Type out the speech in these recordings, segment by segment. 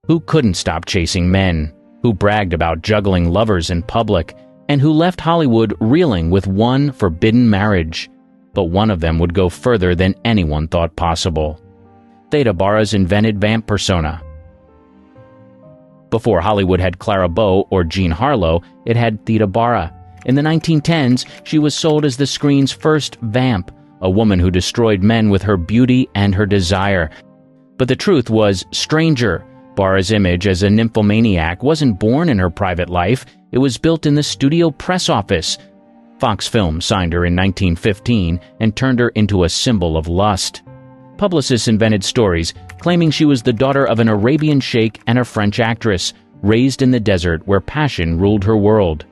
who couldn't stop chasing men, who bragged about juggling lovers in public, and who left Hollywood reeling with one forbidden marriage. But one of them would go further than anyone thought possible. Theda Bara's invented vamp persona. Before Hollywood had Clara Bow or Jean Harlow, it had Theda Bara. In the 1910s, she was sold as the screen's first vamp, a woman who destroyed men with her beauty and her desire. But the truth was stranger. Bara's image as a nymphomaniac wasn't born in her private life, it was built in the studio press office. Fox Films signed her in 1915 and turned her into a symbol of lust. Publicists invented stories claiming she was the daughter of an Arabian sheikh and a French actress, raised in the desert where passion ruled her world.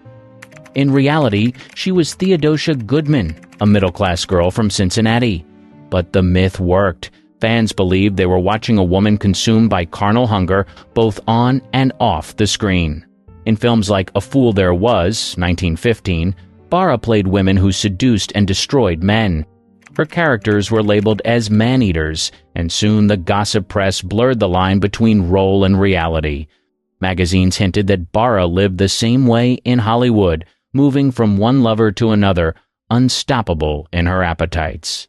In reality, she was Theodosia Goodman, a middle-class girl from Cincinnati. But the myth worked. Fans believed they were watching a woman consumed by carnal hunger both on and off the screen. In films like A Fool There Was, 1915, Bara played women who seduced and destroyed men. Her characters were labeled as man-eaters, and soon the gossip press blurred the line between role and reality. Magazines hinted that Bara lived the same way in Hollywood, moving from one lover to another, unstoppable in her appetites.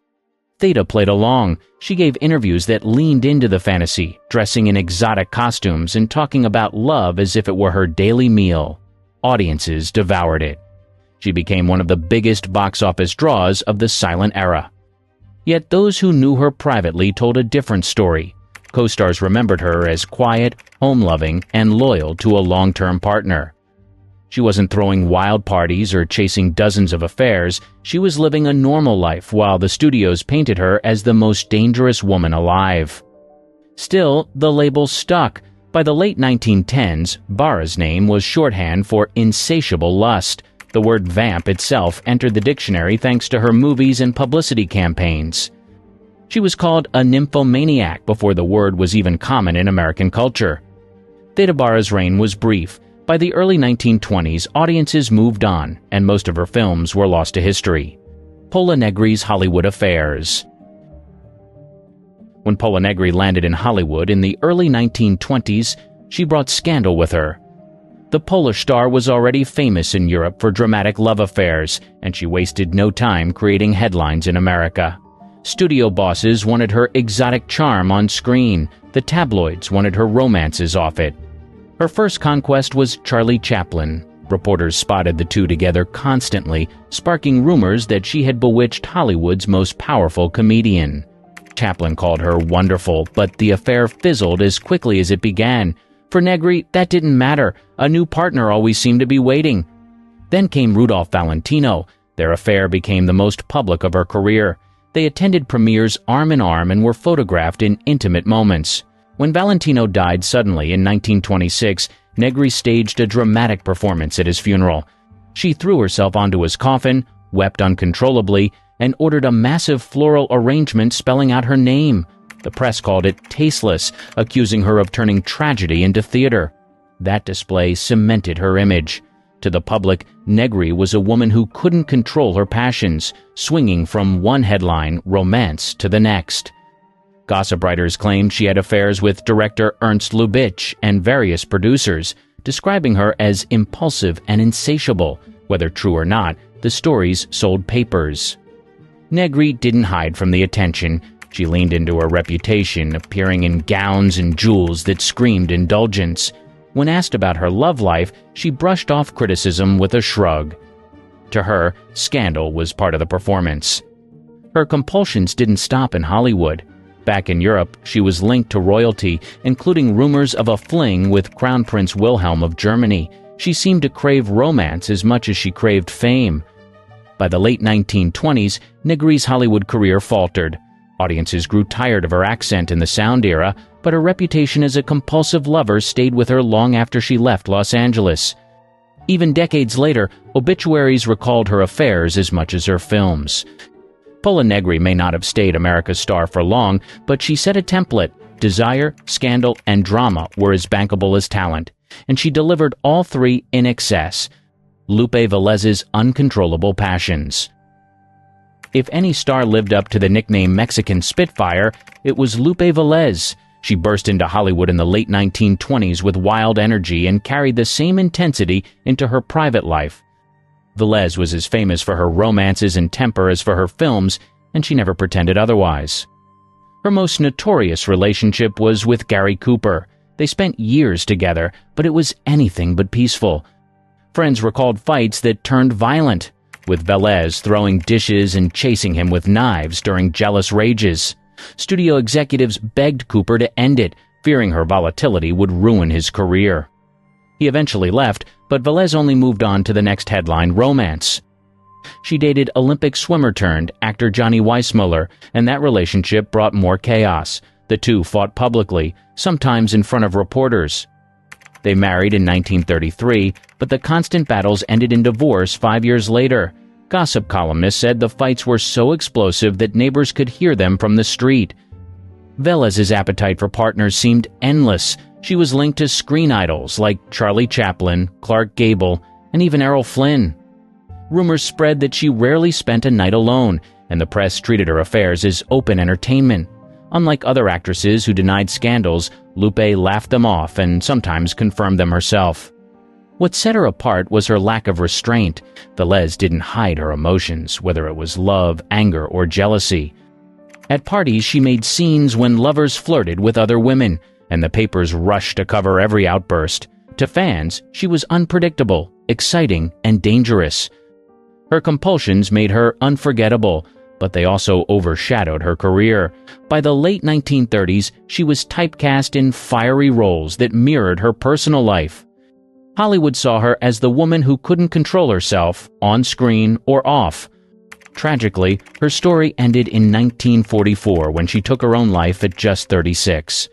Theda played along. She gave interviews that leaned into the fantasy, dressing in exotic costumes and talking about love as if it were her daily meal. Audiences devoured it. She became one of the biggest box office draws of the silent era. Yet those who knew her privately told a different story. Co-stars remembered her as quiet, home-loving, and loyal to a long-term partner. She wasn't throwing wild parties or chasing dozens of affairs. She was living a normal life while the studios painted her as the most dangerous woman alive. Still, the label stuck. By the late 1910s, Bara's name was shorthand for insatiable lust. The word vamp itself entered the dictionary thanks to her movies and publicity campaigns. She was called a nymphomaniac before the word was even common in American culture. Theda Bara's reign was brief. By the early 1920s, audiences moved on, and most of her films were lost to history. Pola Negri's Hollywood Affairs. When Pola Negri landed in Hollywood in the early 1920s, she brought scandal with her. The Polish star was already famous in Europe for dramatic love affairs, and she wasted no time creating headlines in America. Studio bosses wanted her exotic charm on screen. The tabloids wanted her romances off it. Her first conquest was Charlie Chaplin. Reporters spotted the two together constantly, sparking rumors that she had bewitched Hollywood's most powerful comedian. Chaplin called her wonderful, but the affair fizzled as quickly as it began. For Negri, that didn't matter. A new partner always seemed to be waiting. Then came Rudolph Valentino. Their affair became the most public of her career. They attended premieres arm in arm and were photographed in intimate moments. When Valentino died suddenly in 1926, Negri staged a dramatic performance at his funeral. She threw herself onto his coffin, wept uncontrollably, and ordered a massive floral arrangement spelling out her name. The press called it tasteless, accusing her of turning tragedy into theater. That display cemented her image. To the public, Negri was a woman who couldn't control her passions, swinging from one headline, romance, to the next. Gossip writers claimed she had affairs with director Ernst Lubitsch and various producers, describing her as impulsive and insatiable. Whether true or not, the stories sold papers. Negri didn't hide from the attention. She leaned into her reputation, appearing in gowns and jewels that screamed indulgence. When asked about her love life, she brushed off criticism with a shrug. To her, scandal was part of the performance. Her compulsions didn't stop in Hollywood. Back in Europe, she was linked to royalty, including rumors of a fling with Crown Prince Wilhelm of Germany. She seemed to crave romance as much as she craved fame. By the late 1920s, Negri's Hollywood career faltered. Audiences grew tired of her accent in the sound era, but her reputation as a compulsive lover stayed with her long after she left Los Angeles. Even decades later, obituaries recalled her affairs as much as her films. Pola Negri may not have stayed America's star for long, but she set a template. Desire, scandal, and drama were as bankable as talent, and she delivered all three in excess. Lupe Velez's uncontrollable passions. If any star lived up to the nickname Mexican Spitfire, it was Lupe Velez. She burst into Hollywood in the late 1920s with wild energy and carried the same intensity into her private life. Velez was as famous for her romances and temper as for her films, and she never pretended otherwise. Her most notorious relationship was with Gary Cooper. They spent years together, but it was anything but peaceful. Friends recalled fights that turned violent, with Velez throwing dishes and chasing him with knives during jealous rages. Studio executives begged Cooper to end it, fearing her volatility would ruin his career. He eventually left, but Velez only moved on to the next headline romance. She dated Olympic swimmer-turned-actor Johnny Weissmuller, and that relationship brought more chaos. The two fought publicly, sometimes in front of reporters. They married in 1933, but the constant battles ended in divorce 5 years later. Gossip columnists said the fights were so explosive that neighbors could hear them from the street. Velez's appetite for partners seemed endless. She was linked to screen idols like Charlie Chaplin, Clark Gable, and even Errol Flynn. Rumors spread that she rarely spent a night alone, and the press treated her affairs as open entertainment. Unlike other actresses who denied scandals, Lupe laughed them off and sometimes confirmed them herself. What set her apart was her lack of restraint. Velez didn't hide her emotions, whether it was love, anger, or jealousy. At parties, she made scenes when lovers flirted with other women, and the papers rushed to cover every outburst. To fans, she was unpredictable, exciting, and dangerous. Her compulsions made her unforgettable, but they also overshadowed her career. By the late 1930s, she was typecast in fiery roles that mirrored her personal life. Hollywood saw her as the woman who couldn't control herself, on screen or off. Tragically, her story ended in 1944 when she took her own life at just 36.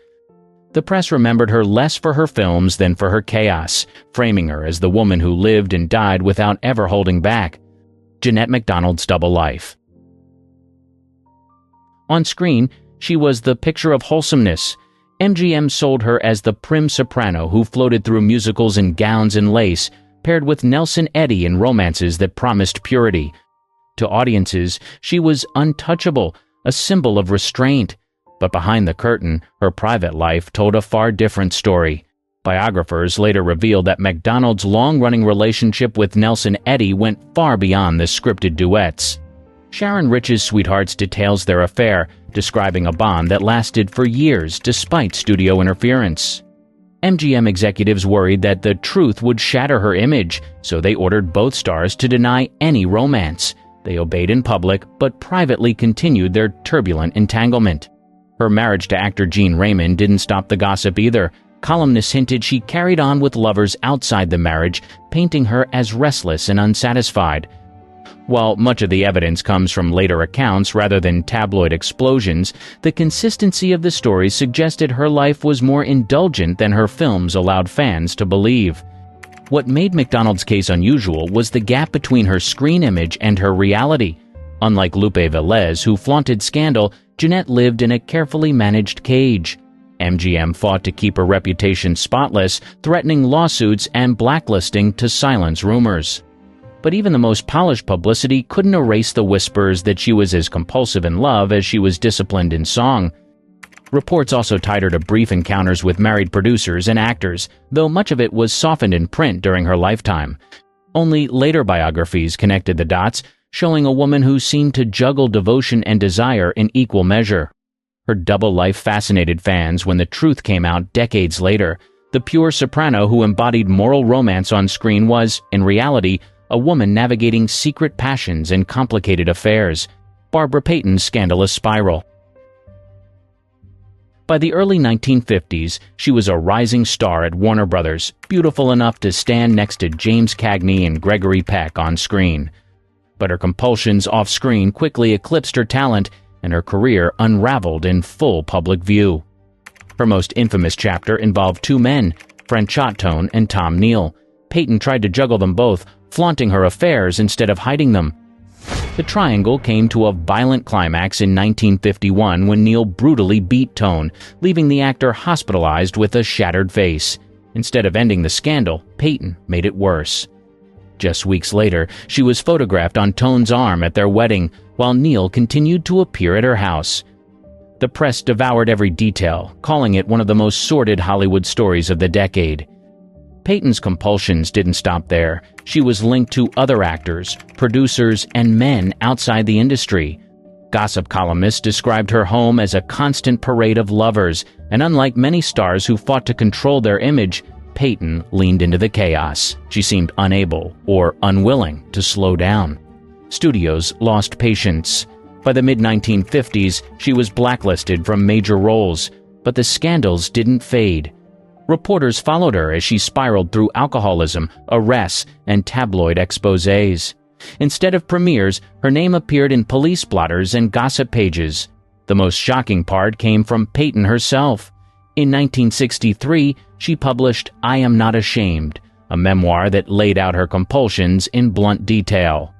The press remembered her less for her films than for her chaos, framing her as the woman who lived and died without ever holding back. Jeanette MacDonald's double life. On screen, she was the picture of wholesomeness. MGM sold her as the prim soprano who floated through musicals in gowns and lace, paired with Nelson Eddy in romances that promised purity. To audiences, she was untouchable, a symbol of restraint. But behind the curtain, her private life told a far different story. Biographers later revealed that MacDonald's long-running relationship with Nelson Eddy went far beyond the scripted duets. Sharon Rich's Sweethearts details their affair, describing a bond that lasted for years despite studio interference. MGM executives worried that the truth would shatter her image, so they ordered both stars to deny any romance. They obeyed in public, but privately continued their turbulent entanglement. Her marriage to actor Gene Raymond didn't stop the gossip either. Columnists hinted she carried on with lovers outside the marriage, painting her as restless and unsatisfied. While much of the evidence comes from later accounts rather than tabloid explosions, the consistency of the stories suggested her life was more indulgent than her films allowed fans to believe. What made MacDonald's case unusual was the gap between her screen image and her reality. Unlike Lupe Velez, who flaunted scandal, Jeanette lived in a carefully managed cage. MGM fought to keep her reputation spotless, threatening lawsuits and blacklisting to silence rumors. But even the most polished publicity couldn't erase the whispers that she was as compulsive in love as she was disciplined in song. Reports also tied her to brief encounters with married producers and actors, though much of it was softened in print during her lifetime. Only later biographies connected the dots, showing a woman who seemed to juggle devotion and desire in equal measure. Her double life fascinated fans when the truth came out decades later. The pure soprano who embodied moral romance on screen was, in reality, a woman navigating secret passions and complicated affairs. Barbara Payton's scandalous spiral. By the early 1950s, she was a rising star at Warner Brothers, beautiful enough to stand next to James Cagney and Gregory Peck on screen. But her compulsions off-screen quickly eclipsed her talent, and her career unraveled in full public view. Her most infamous chapter involved two men, French Chattone and Tom Neal. Payton tried to juggle them both, flaunting her affairs instead of hiding them. The triangle came to a violent climax in 1951 when Neal brutally beat Tone, leaving the actor hospitalized with a shattered face. Instead of ending the scandal, Payton made it worse. Just weeks later, she was photographed on Tone's arm at their wedding, while Neal continued to appear at her house. The press devoured every detail, calling it one of the most sordid Hollywood stories of the decade. Payton's compulsions didn't stop there. She was linked to other actors, producers, and men outside the industry. Gossip columnists described her home as a constant parade of lovers, and unlike many stars who fought to control their image, Payton leaned into the chaos. She seemed unable or unwilling to slow down. Studios lost patience. By the mid-1950s, she was blacklisted from major roles, but the scandals didn't fade. Reporters followed her as she spiraled through alcoholism, arrests, and tabloid exposés. Instead of premieres, her name appeared in police blotters and gossip pages. The most shocking part came from Payton herself. In 1963, she published I Am Not Ashamed, a memoir that laid out her compulsions in blunt detail.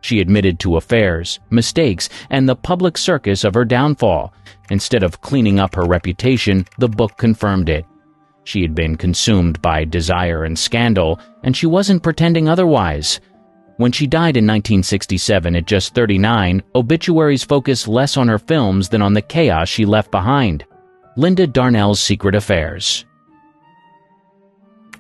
She admitted to affairs, mistakes, and the public circus of her downfall. Instead of cleaning up her reputation, the book confirmed it. She had been consumed by desire and scandal, and she wasn't pretending otherwise. When she died in 1967 at just 39, obituaries focused less on her films than on the chaos she left behind. Linda Darnell's secret affairs.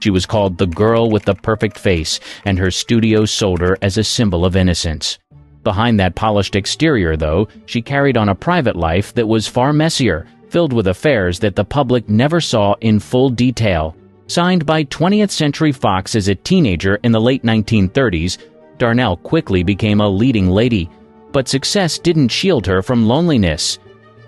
She was called the girl with the perfect face, and her studio sold her as a symbol of innocence. Behind that polished exterior, though, she carried on a private life that was far messier, filled with affairs that the public never saw in full detail. Signed by 20th Century Fox as a teenager in the late 1930s, Darnell quickly became a leading lady, but success didn't shield her from loneliness.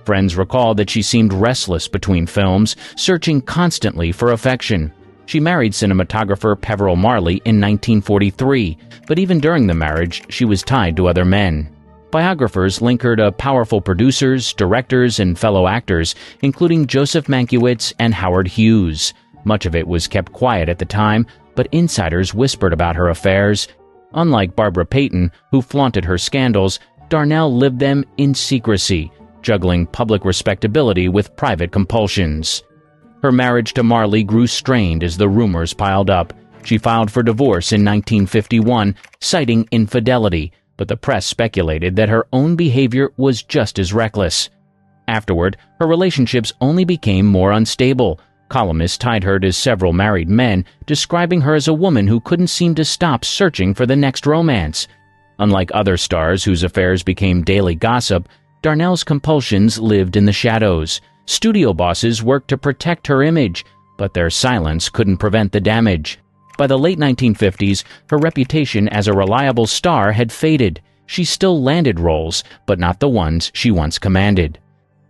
Friends recall that she seemed restless between films, searching constantly for affection. She married cinematographer Peverill Marley in 1943, but even during the marriage, she was tied to other men. Biographers link her to powerful producers, directors, and fellow actors, including Joseph Mankiewicz and Howard Hughes. Much of it was kept quiet at the time, but insiders whispered about her affairs. Unlike Barbara Payton, who flaunted her scandals, Darnell lived them in secrecy, juggling public respectability with private compulsions. Her marriage to Marley grew strained as the rumors piled up. She filed for divorce in 1951, citing infidelity, but the press speculated that her own behavior was just as reckless. Afterward, her relationships only became more unstable. Columnists tied her to several married men, describing her as a woman who couldn't seem to stop searching for the next romance. Unlike other stars whose affairs became daily gossip, Darnell's compulsions lived in the shadows. Studio bosses worked to protect her image, but their silence couldn't prevent the damage. By the late 1950s, her reputation as a reliable star had faded. She still landed roles, but not the ones she once commanded.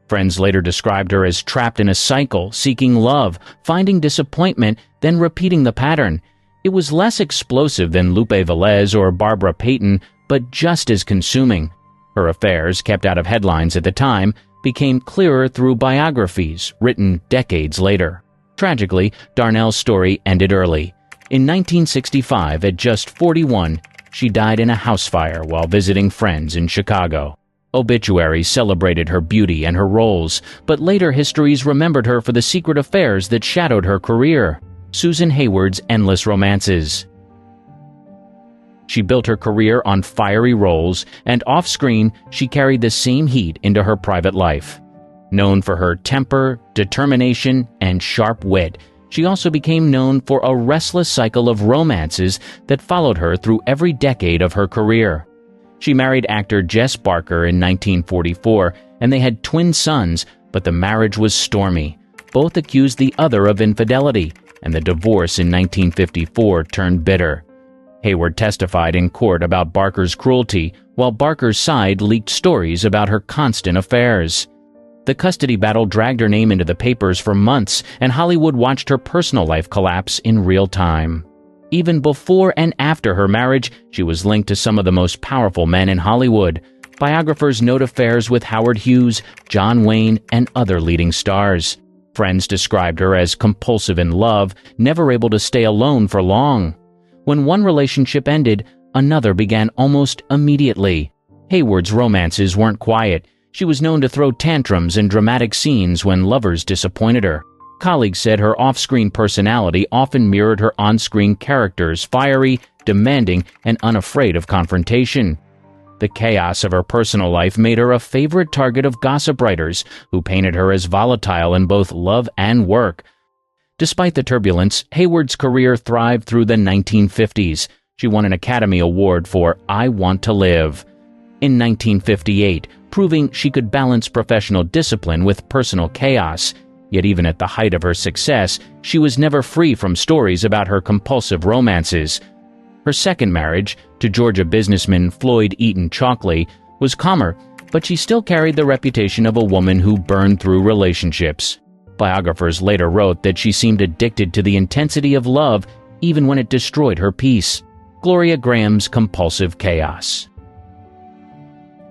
Friends later described her as trapped in a cycle, seeking love, finding disappointment, then repeating the pattern. It was less explosive than Lupe Velez or Barbara Payton, but just as consuming. Her affairs, kept out of headlines at the time, became clearer through biographies written decades later. Tragically, Darnell's story ended early. In 1965, at just 41, she died in a house fire while visiting friends in Chicago. Obituaries celebrated her beauty and her roles, but later histories remembered her for the secret affairs that shadowed her career. Susan Hayward's endless romances. She built her career on fiery roles, and off-screen, she carried the same heat into her private life. Known for her temper, determination, and sharp wit, she also became known for a restless cycle of romances that followed her through every decade of her career. She married actor Jess Barker in 1944, and they had twin sons, but the marriage was stormy. Both accused the other of infidelity, and the divorce in 1954 turned bitter. Hayward testified in court about Barker's cruelty, while Barker's side leaked stories about her constant affairs. The custody battle dragged her name into the papers for months, and Hollywood watched her personal life collapse in real time. Even before and after her marriage, she was linked to some of the most powerful men in Hollywood. Biographers note affairs with Howard Hughes, John Wayne, and other leading stars. Friends described her as compulsive in love, never able to stay alone for long. When one relationship ended, another began almost immediately. Hayward's romances weren't quiet. She was known to throw tantrums in dramatic scenes when lovers disappointed her. Colleagues said her off-screen personality often mirrored her on-screen characters, fiery, demanding, and unafraid of confrontation. The chaos of her personal life made her a favorite target of gossip writers who painted her as volatile in both love and work. Despite the turbulence, Hayward's career thrived through the 1950s. She won an Academy Award for I Want to Live in 1958, proving she could balance professional discipline with personal chaos. Yet even at the height of her success, she was never free from stories about her compulsive romances. Her second marriage, to Georgia businessman Floyd Eaton Chalkley, was calmer, but she still carried the reputation of a woman who burned through relationships. Biographers later wrote that she seemed addicted to the intensity of love even when it destroyed her peace. Gloria Grahame's compulsive chaos.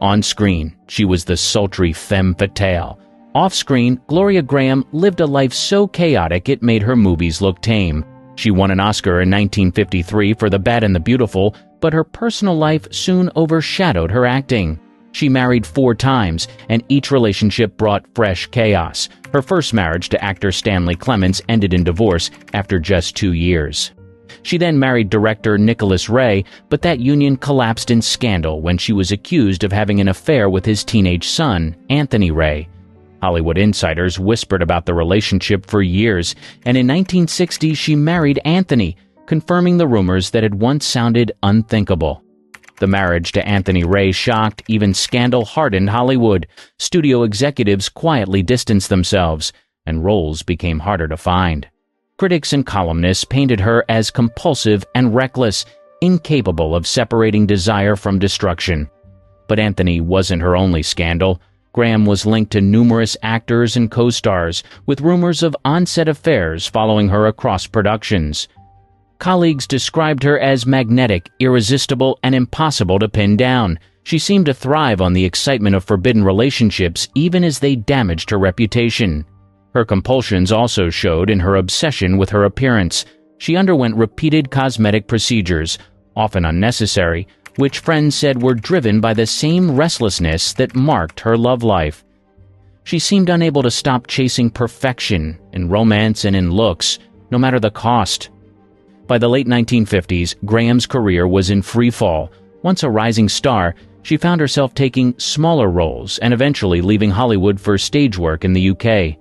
On screen, she was the sultry femme fatale. Off-screen, Gloria Grahame lived a life so chaotic it made her movies look tame. She won an Oscar in 1953 for The Bad and the Beautiful, but her personal life soon overshadowed her acting. She married 4 times, and each relationship brought fresh chaos. Her first marriage to actor Stanley Clements ended in divorce after just 2 years. She then married director Nicholas Ray, but that union collapsed in scandal when she was accused of having an affair with his teenage son, Anthony Ray. Hollywood insiders whispered about the relationship for years, and in 1960 she married Anthony, confirming the rumors that had once sounded unthinkable. The marriage to Anthony Ray shocked, even scandal-hardened Hollywood. Studio executives quietly distanced themselves, and roles became harder to find. Critics and columnists painted her as compulsive and reckless, incapable of separating desire from destruction. But Anthony wasn't her only scandal. Grahame was linked to numerous actors and co-stars, with rumors of on-set affairs following her across productions. Colleagues described her as magnetic, irresistible, and impossible to pin down. She seemed to thrive on the excitement of forbidden relationships even as they damaged her reputation. Her compulsions also showed in her obsession with her appearance. She underwent repeated cosmetic procedures, often unnecessary, which friends said were driven by the same restlessness that marked her love life. She seemed unable to stop chasing perfection in romance and in looks, no matter the cost. By the late 1950s, Grahame's career was in free fall. Once a rising star, she found herself taking smaller roles and eventually leaving Hollywood for stage work in the UK.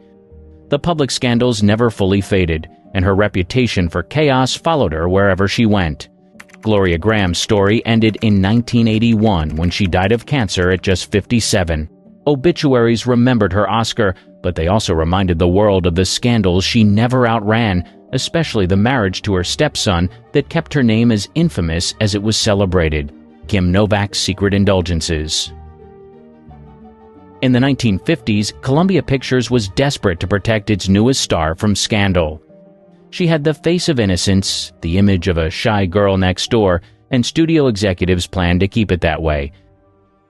The public scandals never fully faded, and her reputation for chaos followed her wherever she went. Gloria Grahame's story ended in 1981 when she died of cancer at just 57. Obituaries remembered her Oscar, but they also reminded the world of the scandals she never outran, especially the marriage to her stepson that kept her name as infamous as it was celebrated. Kim Novak's secret indulgences. In the 1950s, Columbia Pictures was desperate to protect its newest star from scandal. She had the face of innocence, the image of a shy girl next door, and studio executives planned to keep it that way.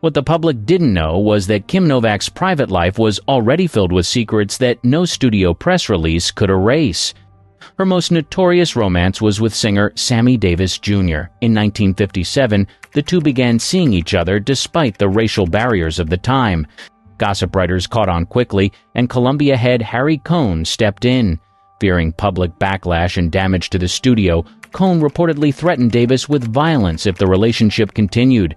What the public didn't know was that Kim Novak's private life was already filled with secrets that no studio press release could erase. Her most notorious romance was with singer Sammy Davis Jr. In 1957, the two began seeing each other despite the racial barriers of the time. Gossip writers caught on quickly, and Columbia head Harry Cohn stepped in. Fearing public backlash and damage to the studio, Cohn reportedly threatened Davis with violence if the relationship continued.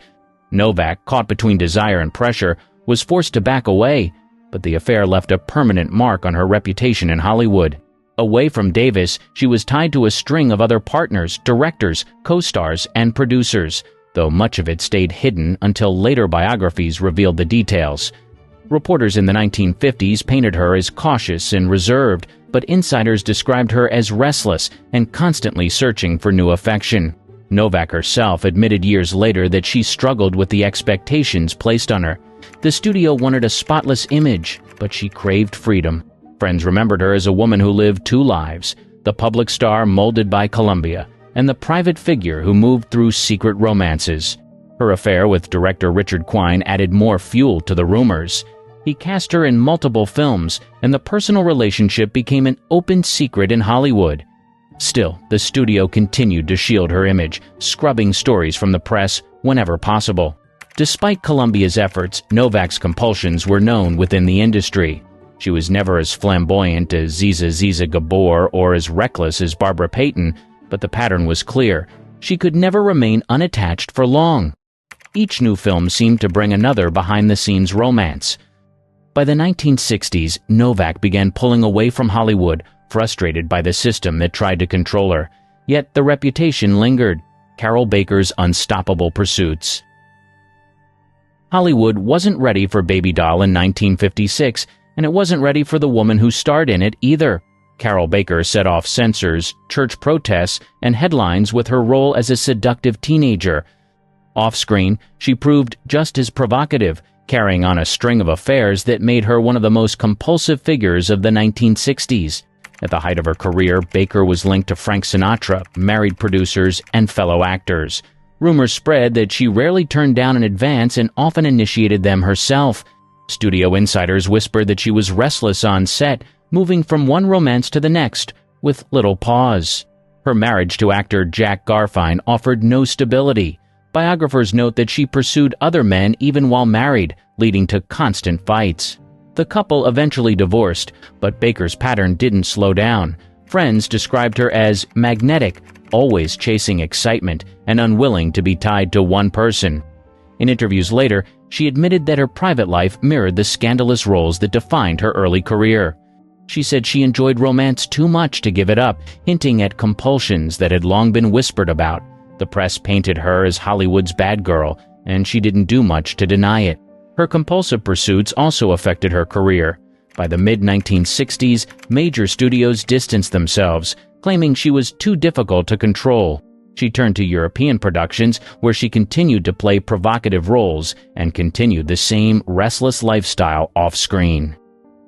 Novak, caught between desire and pressure, was forced to back away, but the affair left a permanent mark on her reputation in Hollywood. Away from Davis, she was tied to a string of other partners, directors, co-stars, and producers, though much of it stayed hidden until later biographies revealed the details. Reporters in the 1950s painted her as cautious and reserved, but insiders described her as restless and constantly searching for new affection. Novak herself admitted years later that she struggled with the expectations placed on her. The studio wanted a spotless image, but she craved freedom. Friends remembered her as a woman who lived 2 lives, the public star molded by Columbia, and the private figure who moved through secret romances. Her affair with director Richard Quine added more fuel to the rumors. He cast her in multiple films, and the personal relationship became an open secret in Hollywood. Still, the studio continued to shield her image, scrubbing stories from the press whenever possible. Despite Columbia's efforts, Novak's compulsions were known within the industry. She was never as flamboyant as Ziza Gabor or as reckless as Barbara Payton, but the pattern was clear. She could never remain unattached for long. Each new film seemed to bring another behind-the-scenes romance. By the 1960s, Novak began pulling away from Hollywood, frustrated by the system that tried to control her. Yet the reputation lingered. Carroll Baker's unstoppable pursuits. Hollywood wasn't ready for Baby Doll in 1956, and it wasn't ready for the woman who starred in it either. Carroll Baker set off censors, church protests, and headlines with her role as a seductive teenager. Off-screen, she proved just as provocative, carrying on a string of affairs that made her one of the most compulsive figures of the 1960s. At the height of her career, Baker was linked to Frank Sinatra, married producers, and fellow actors. Rumors spread that she rarely turned down an advance and often initiated them herself. Studio insiders whispered that she was restless on set, moving from one romance to the next, with little pause. Her marriage to actor Jack Garfien offered no stability. Biographers note that she pursued other men even while married, leading to constant fights. The couple eventually divorced, but Baker's pattern didn't slow down. Friends described her as magnetic, always chasing excitement, and unwilling to be tied to one person. In interviews later, she admitted that her private life mirrored the scandalous roles that defined her early career. She said she enjoyed romance too much to give it up, hinting at compulsions that had long been whispered about. The press painted her as Hollywood's bad girl, and she didn't do much to deny it. Her compulsive pursuits also affected her career. By the mid-1960s, major studios distanced themselves, claiming she was too difficult to control. She turned to European productions, where she continued to play provocative roles and continued the same restless lifestyle off-screen.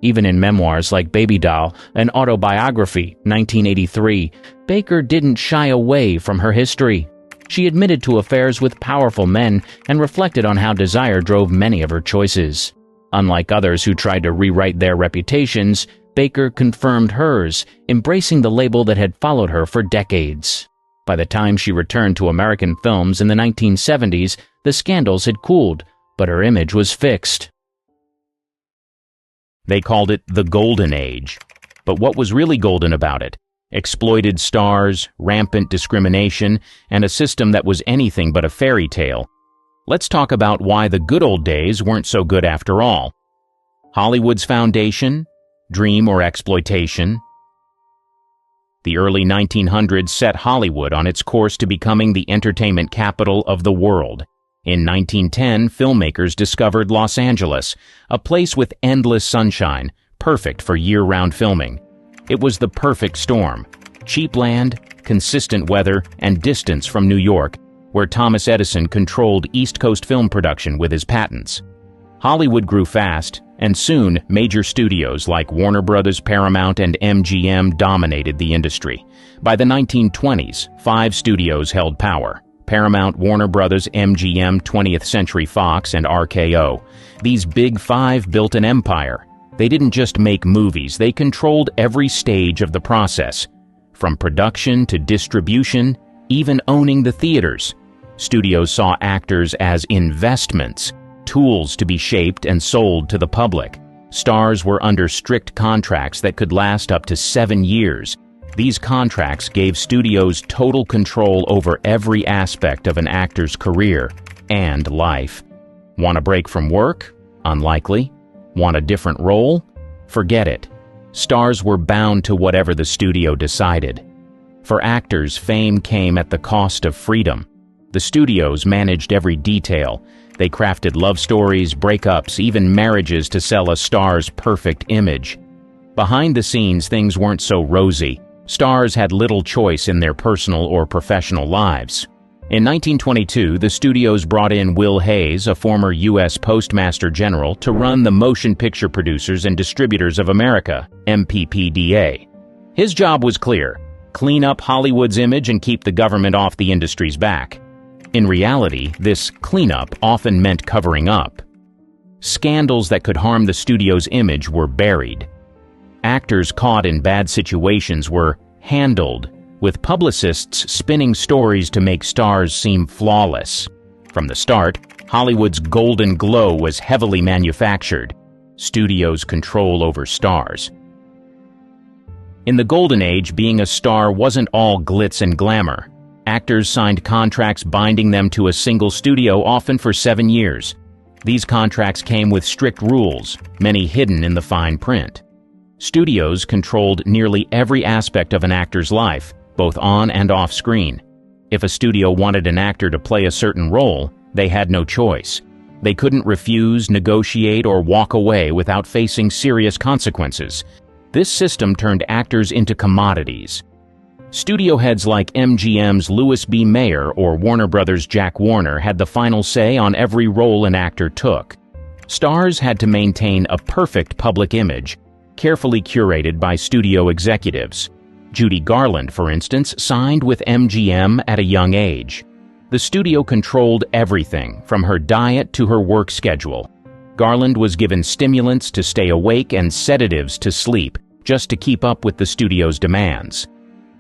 Even in memoirs like Baby Doll, an autobiography, 1983, Baker didn't shy away from her history. She admitted to affairs with powerful men and reflected on how desire drove many of her choices. Unlike others who tried to rewrite their reputations, Baker confirmed hers, embracing the label that had followed her for decades. By the time she returned to American films in the 1970s, the scandals had cooled, but her image was fixed. They called it the Golden Age. But what was really golden about it? Exploited stars, rampant discrimination, and a system that was anything but a fairy tale. Let's talk about why the good old days weren't so good after all. Hollywood's foundation, dream or exploitation. The early 1900s set Hollywood on its course to becoming the entertainment capital of the world. In 1910, filmmakers discovered Los Angeles, a place with endless sunshine, perfect for year-round filming. It was the perfect storm: cheap land, consistent weather, and distance from New York, where Thomas Edison controlled East Coast film production with his patents. Hollywood grew fast, and soon major studios like Warner Brothers, Paramount, and MGM dominated the industry. By the 1920s, 5 studios held power: Paramount, Warner Brothers, MGM, 20th Century Fox, and RKO. These big 5 built an empire. They didn't just make movies, they controlled every stage of the process. From production to distribution, even owning the theaters. Studios saw actors as investments, tools to be shaped and sold to the public. Stars were under strict contracts that could last up to 7 years. These contracts gave studios total control over every aspect of an actor's career and life. Want a break from work? Unlikely. Want a different role? Forget it. Stars were bound to whatever the studio decided. For actors, fame came at the cost of freedom. The studios managed every detail. They crafted love stories, breakups, even marriages to sell a star's perfect image. Behind the scenes, things weren't so rosy. Stars had little choice in their personal or professional lives. In 1922, the studios brought in Will Hayes, a former U.S. Postmaster General, to run the Motion Picture Producers and Distributors of America, MPPDA. His job was clear: clean up Hollywood's image and keep the government off the industry's back. In reality, this cleanup often meant covering up. Scandals that could harm the studio's image were buried. Actors caught in bad situations were handled, with publicists spinning stories to make stars seem flawless. From the start, Hollywood's golden glow was heavily manufactured. Studios' control over stars. In the Golden Age, being a star wasn't all glitz and glamour. Actors signed contracts binding them to a single studio, often for 7 years. These contracts came with strict rules, many hidden in the fine print. Studios controlled nearly every aspect of an actor's life, both on and off screen. If a studio wanted an actor to play a certain role, they had no choice. They couldn't refuse, negotiate, or walk away without facing serious consequences. This system turned actors into commodities. Studio heads like MGM's Louis B. Mayer or Warner Brothers' Jack Warner had the final say on every role an actor took. Stars had to maintain a perfect public image, carefully curated by studio executives. Judy Garland, for instance, signed with MGM at a young age. The studio controlled everything, from her diet to her work schedule. Garland was given stimulants to stay awake and sedatives to sleep, just to keep up with the studio's demands.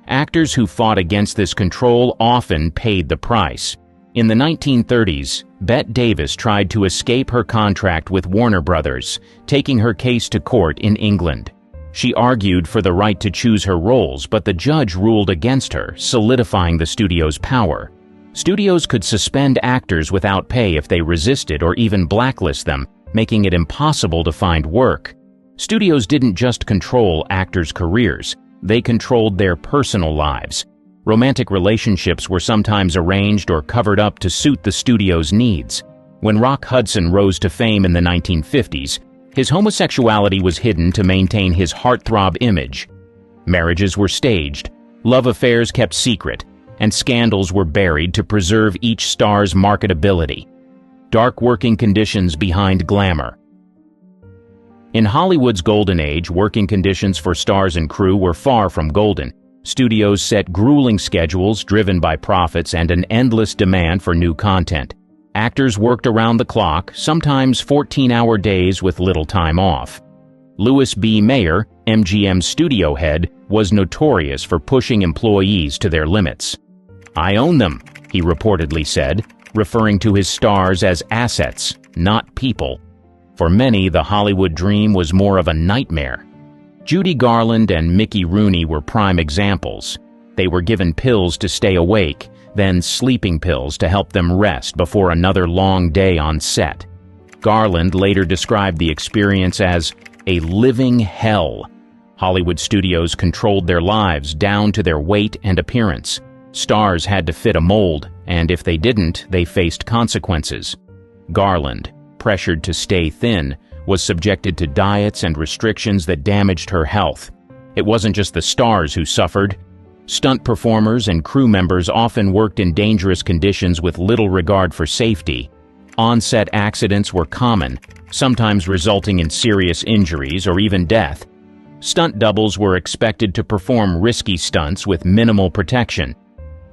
Actors who fought against this control often paid the price. In the 1930s, Bette Davis tried to escape her contract with Warner Brothers, taking her case to court in England. She argued for the right to choose her roles, but the judge ruled against her, solidifying the studio's power. Studios could suspend actors without pay if they resisted or even blacklist them, making it impossible to find work. Studios didn't just control actors' careers, they controlled their personal lives. Romantic relationships were sometimes arranged or covered up to suit the studio's needs. When Rock Hudson rose to fame in the 1950s, his homosexuality was hidden to maintain his heartthrob image. Marriages were staged, love affairs kept secret, and scandals were buried to preserve each star's marketability. Dark working conditions behind glamour. In Hollywood's golden age, working conditions for stars and crew were far from golden. Studios set grueling schedules driven by profits and an endless demand for new content. Actors worked around the clock, sometimes 14-hour days with little time off. Louis B. Mayer, MGM's studio head, was notorious for pushing employees to their limits. "I own them," he reportedly said, referring to his stars as assets, not people. For many, the Hollywood dream was more of a nightmare. Judy Garland and Mickey Rooney were prime examples. They were given pills to stay awake, then sleeping pills to help them rest before another long day on set. Garland later described the experience as a living hell. Hollywood studios controlled their lives down to their weight and appearance. Stars had to fit a mold, and if they didn't, they faced consequences. Garland, pressured to stay thin, was subjected to diets and restrictions that damaged her health. It wasn't just the stars who suffered. Stunt performers and crew members often worked in dangerous conditions with little regard for safety. On-set accidents were common, sometimes resulting in serious injuries or even death. Stunt doubles were expected to perform risky stunts with minimal protection.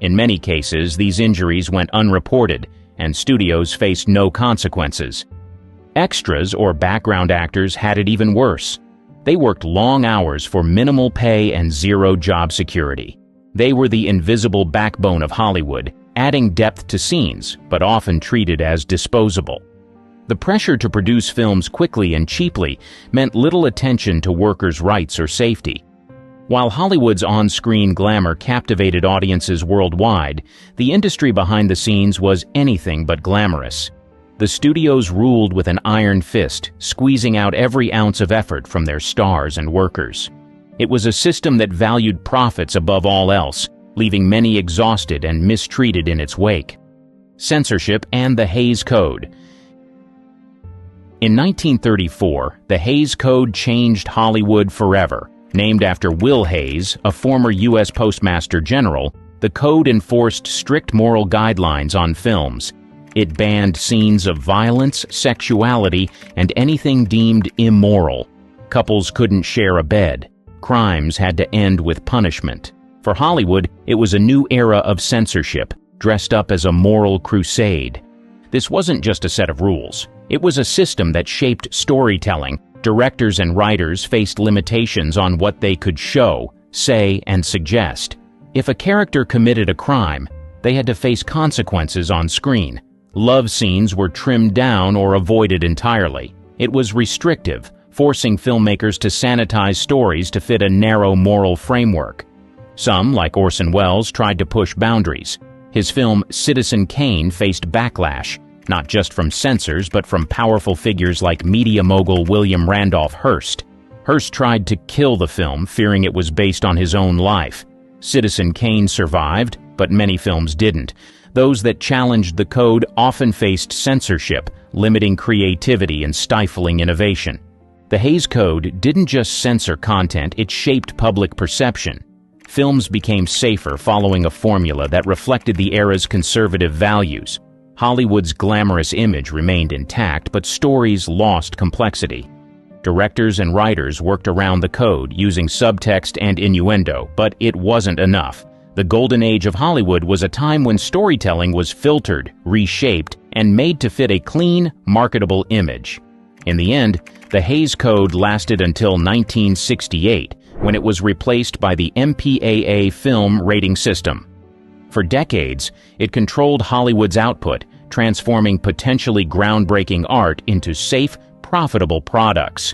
In many cases, these injuries went unreported, and studios faced no consequences. Extras or background actors had it even worse. They worked long hours for minimal pay and zero job security. They were the invisible backbone of Hollywood, adding depth to scenes, but often treated as disposable. The pressure to produce films quickly and cheaply meant little attention to workers' rights or safety. While Hollywood's on-screen glamour captivated audiences worldwide, the industry behind the scenes was anything but glamorous. The studios ruled with an iron fist, squeezing out every ounce of effort from their stars and workers. It was a system that valued profits above all else, leaving many exhausted and mistreated in its wake. Censorship and the Hays Code. In 1934, the Hays Code changed Hollywood forever. Named after Will Hays, a former U.S. Postmaster General, the code enforced strict moral guidelines on films. It banned scenes of violence, sexuality, and anything deemed immoral. Couples couldn't share a bed. Crimes had to end with punishment. For Hollywood, it was a new era of censorship, dressed up as a moral crusade. This wasn't just a set of rules. It was a system that shaped storytelling. Directors and writers faced limitations on what they could show, say, and suggest. If a character committed a crime, they had to face consequences on screen. Love scenes were trimmed down or avoided entirely. It was restrictive, forcing filmmakers to sanitize stories to fit a narrow moral framework. Some, like Orson Welles, tried to push boundaries. His film Citizen Kane faced backlash, not just from censors but from powerful figures like media mogul William Randolph Hearst. Hearst tried to kill the film, fearing it was based on his own life. Citizen Kane survived, but many films didn't. Those that challenged the code often faced censorship, limiting creativity and stifling innovation. The Hays Code didn't just censor content, it shaped public perception. Films became safer following a formula that reflected the era's conservative values. Hollywood's glamorous image remained intact, but stories lost complexity. Directors and writers worked around the code using subtext and innuendo, but it wasn't enough. The golden age of Hollywood was a time when storytelling was filtered, reshaped, and made to fit a clean, marketable image. In the end, the Hays Code lasted until 1968, when it was replaced by the MPAA film rating system. For decades, it controlled Hollywood's output, transforming potentially groundbreaking art into safe, profitable products.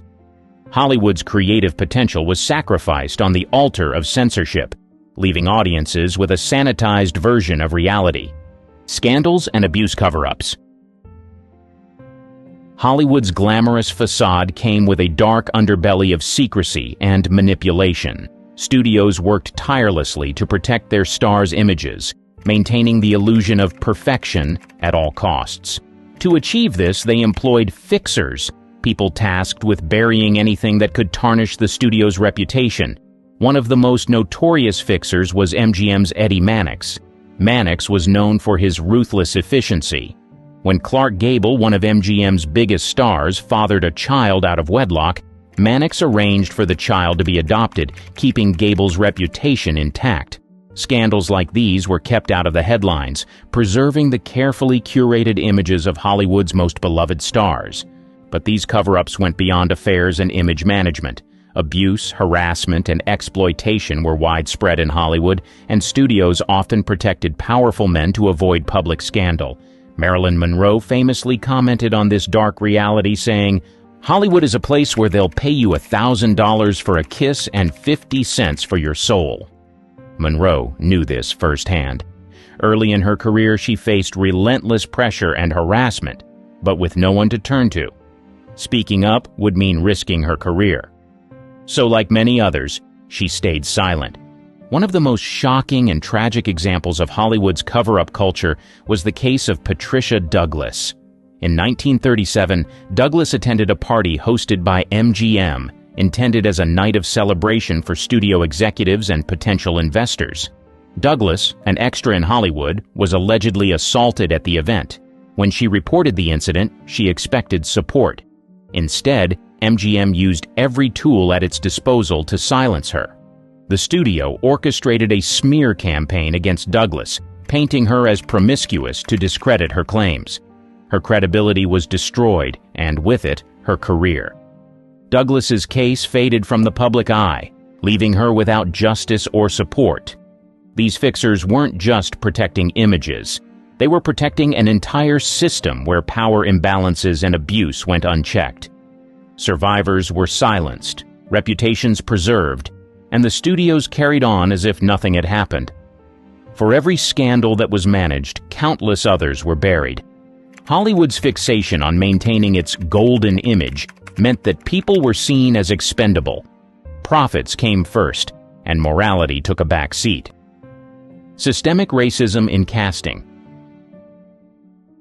Hollywood's creative potential was sacrificed on the altar of censorship, leaving audiences with a sanitized version of reality. Scandals and abuse cover-ups. Hollywood's glamorous facade came with a dark underbelly of secrecy and manipulation. Studios worked tirelessly to protect their stars' images, maintaining the illusion of perfection at all costs. To achieve this, they employed fixers, people tasked with burying anything that could tarnish the studio's reputation. One of the most notorious fixers was MGM's Eddie Mannix. Mannix was known for his ruthless efficiency. When Clark Gable, one of MGM's biggest stars, fathered a child out of wedlock, Mannix arranged for the child to be adopted, keeping Gable's reputation intact. Scandals like these were kept out of the headlines, preserving the carefully curated images of Hollywood's most beloved stars. But these cover-ups went beyond affairs and image management. Abuse, harassment, and exploitation were widespread in Hollywood, and studios often protected powerful men to avoid public scandal. Marilyn Monroe famously commented on this dark reality, saying, "Hollywood is a place where they'll pay you $1,000 for a kiss and 50 cents for your soul." Monroe knew this firsthand. Early in her career, she faced relentless pressure and harassment, but with no one to turn to. Speaking up would mean risking her career. So, like many others, she stayed silent. One of the most shocking and tragic examples of Hollywood's cover-up culture was the case of Patricia Douglas. In 1937, Douglas attended a party hosted by MGM, intended as a night of celebration for studio executives and potential investors. Douglas, an extra in Hollywood, was allegedly assaulted at the event. When she reported the incident, she expected support. Instead, MGM used every tool at its disposal to silence her. The studio orchestrated a smear campaign against Douglas, painting her as promiscuous to discredit her claims. Her credibility was destroyed, and with it, her career. Douglas's case faded from the public eye, leaving her without justice or support. These fixers weren't just protecting images. They were protecting an entire system where power imbalances and abuse went unchecked. Survivors were silenced, reputations preserved, and the studios carried on as if nothing had happened. For every scandal that was managed, countless others were buried. Hollywood's fixation on maintaining its golden image meant that people were seen as expendable. Profits came first, and morality took a back seat. Systemic racism in casting.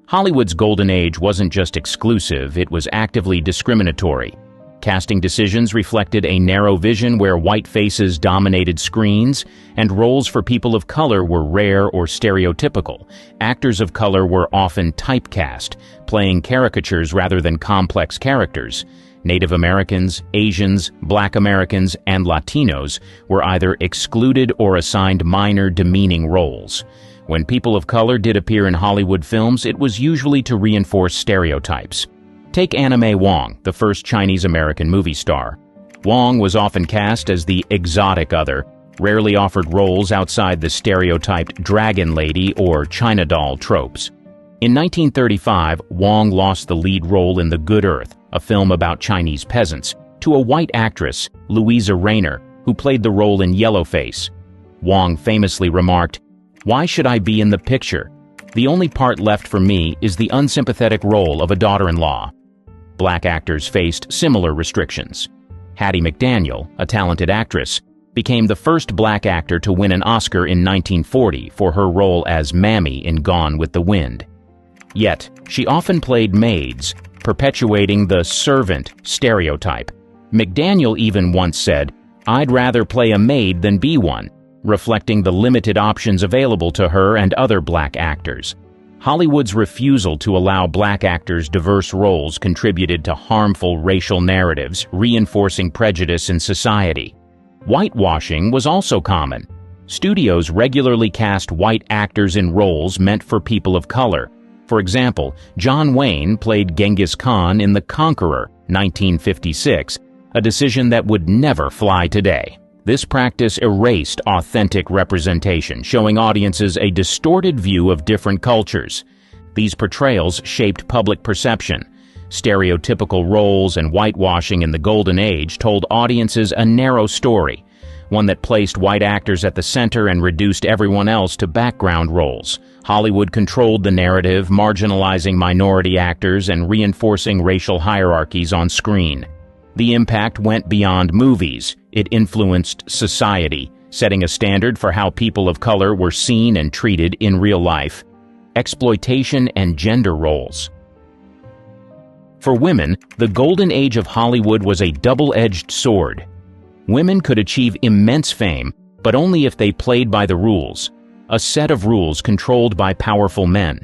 Hollywood's golden age wasn't just exclusive, it was actively discriminatory. Casting decisions reflected a narrow vision where white faces dominated screens, and roles for people of color were rare or stereotypical. Actors of color were often typecast, playing caricatures rather than complex characters. Native Americans, Asians, Black Americans, and Latinos were either excluded or assigned minor, demeaning roles. When people of color did appear in Hollywood films, it was usually to reinforce stereotypes. Take Anna May Wong, the first Chinese-American movie star. Wong was often cast as the exotic other, rarely offered roles outside the stereotyped dragon lady or China doll tropes. In 1935, Wong lost the lead role in The Good Earth, a film about Chinese peasants, to a white actress, Louisa Rayner, who played the role in Yellowface. Wong famously remarked, Why should I be in the picture? The only part left for me is the unsympathetic role of a daughter-in-law. Black actors faced similar restrictions. Hattie McDaniel, a talented actress, became the first black actor to win an Oscar in 1940 for her role as Mammy in Gone with the Wind. Yet, she often played maids, perpetuating the servant stereotype. McDaniel even once said, "I'd rather play a maid than be one," reflecting the limited options available to her and other black actors. Hollywood's refusal to allow black actors diverse roles contributed to harmful racial narratives, reinforcing prejudice in society. Whitewashing was also common. Studios regularly cast white actors in roles meant for people of color. For example, John Wayne played Genghis Khan in The Conqueror, 1956, a decision that would never fly today. This practice erased authentic representation, showing audiences a distorted view of different cultures. These portrayals shaped public perception. Stereotypical roles and whitewashing in the Golden Age told audiences a narrow story, one that placed white actors at the center and reduced everyone else to background roles. Hollywood controlled the narrative, marginalizing minority actors and reinforcing racial hierarchies on screen. The impact went beyond movies. It influenced society, setting a standard for how people of color were seen and treated in real life. Exploitation and gender roles. For women, the golden age of Hollywood was a double-edged sword. Women could achieve immense fame, but only if they played by the rules, a set of rules controlled by powerful men.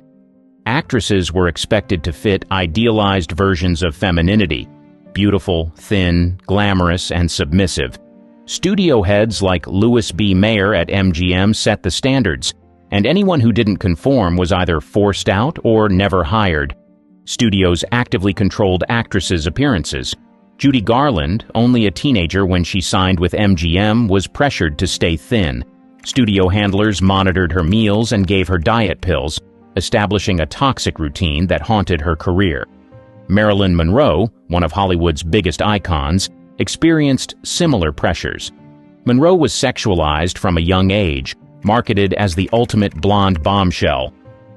Actresses were expected to fit idealized versions of femininity, beautiful, thin, glamorous, and submissive. Studio heads like Louis B. Mayer at MGM set the standards, and anyone who didn't conform was either forced out or never hired. Studios actively controlled actresses' appearances. Judy Garland, only a teenager when she signed with MGM, was pressured to stay thin. Studio handlers monitored her meals and gave her diet pills, establishing a toxic routine that haunted her career. Marilyn Monroe, one of Hollywood's biggest icons, experienced similar pressures. Monroe was sexualized from a young age, marketed as the ultimate blonde bombshell.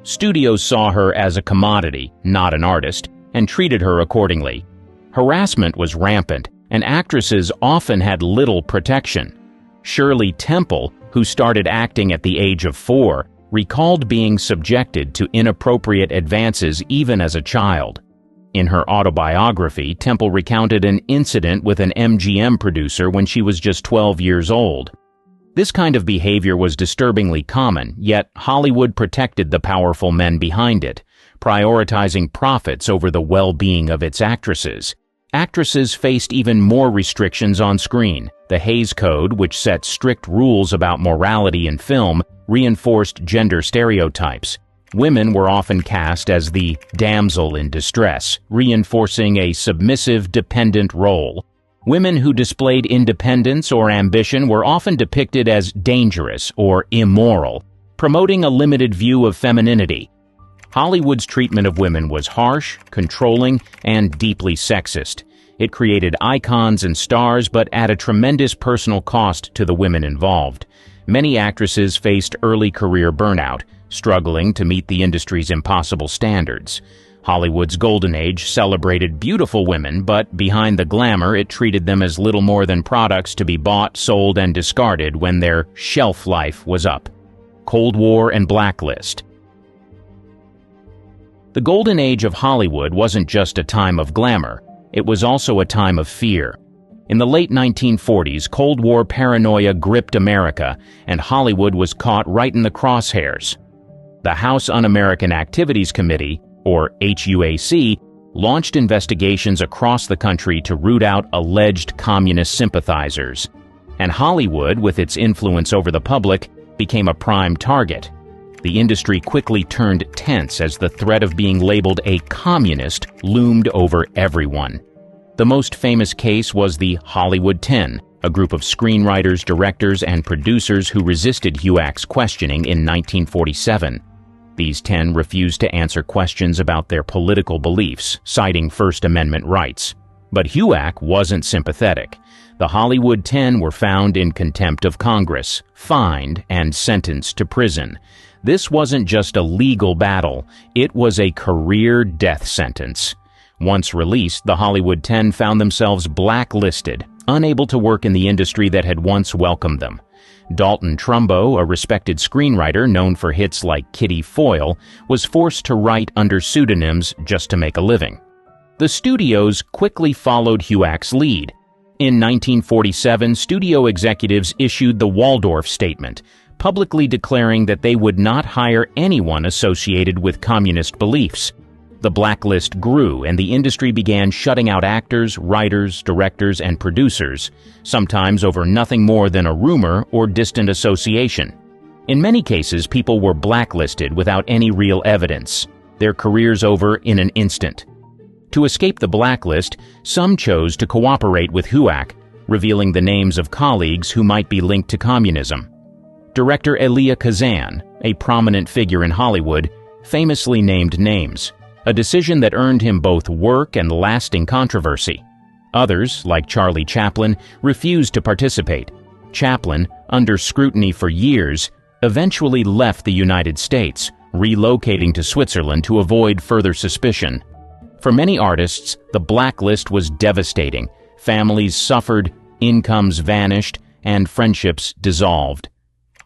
Studios saw her as a commodity, not an artist, and treated her accordingly. Harassment was rampant, and actresses often had little protection. Shirley Temple, who started acting at the age of 4, recalled being subjected to inappropriate advances even as a child. In her autobiography, Temple recounted an incident with an MGM producer when she was just 12 years old. This kind of behavior was disturbingly common, yet Hollywood protected the powerful men behind it, prioritizing profits over the well-being of its actresses. Actresses faced even more restrictions on screen. The Hays Code, which set strict rules about morality in film, reinforced gender stereotypes. Women were often cast as the damsel in distress, reinforcing a submissive, dependent role. Women who displayed independence or ambition were often depicted as dangerous or immoral, promoting a limited view of femininity. Hollywood's treatment of women was harsh, controlling, and deeply sexist. It created icons and stars, but at a tremendous personal cost to the women involved. Many actresses faced early career burnout, struggling to meet the industry's impossible standards. Hollywood's golden age celebrated beautiful women, but behind the glamour, it treated them as little more than products to be bought, sold, and discarded when their shelf life was up. Cold War and Blacklist. The golden age of Hollywood wasn't just a time of glamour, it was also a time of fear. In the late 1940s, Cold War paranoia gripped America, and Hollywood was caught right in the crosshairs. The House Un-American Activities Committee, or HUAC, launched investigations across the country to root out alleged communist sympathizers. And Hollywood, with its influence over the public, became a prime target. The industry quickly turned tense as the threat of being labeled a communist loomed over everyone. The most famous case was the Hollywood 10, a group of screenwriters, directors, and producers who resisted HUAC's questioning in 1947. These 10 refused to answer questions about their political beliefs, citing First Amendment rights. But HUAC wasn't sympathetic. The Hollywood 10 were found in contempt of Congress, fined, and sentenced to prison. This wasn't just a legal battle, it was a career death sentence. Once released, the Hollywood 10 found themselves blacklisted, unable to work in the industry that had once welcomed them. Dalton Trumbo, a respected screenwriter known for hits like Kitty Foyle, was forced to write under pseudonyms just to make a living. The studios quickly followed HUAC's lead. In 1947, studio executives issued the Waldorf Statement, publicly declaring that they would not hire anyone associated with communist beliefs. The blacklist grew, and the industry began shutting out actors, writers, directors, and producers, sometimes over nothing more than a rumor or distant association. In many cases, people were blacklisted without any real evidence, their careers over in an instant. To escape the blacklist, some chose to cooperate with HUAC, revealing the names of colleagues who might be linked to communism. Director Elia Kazan, a prominent figure in Hollywood, famously named names, a decision that earned him both work and lasting controversy. Others, like Charlie Chaplin, refused to participate. Chaplin, under scrutiny for years, eventually left the United States, relocating to Switzerland to avoid further suspicion. For many artists, the blacklist was devastating. Families suffered, incomes vanished, and friendships dissolved.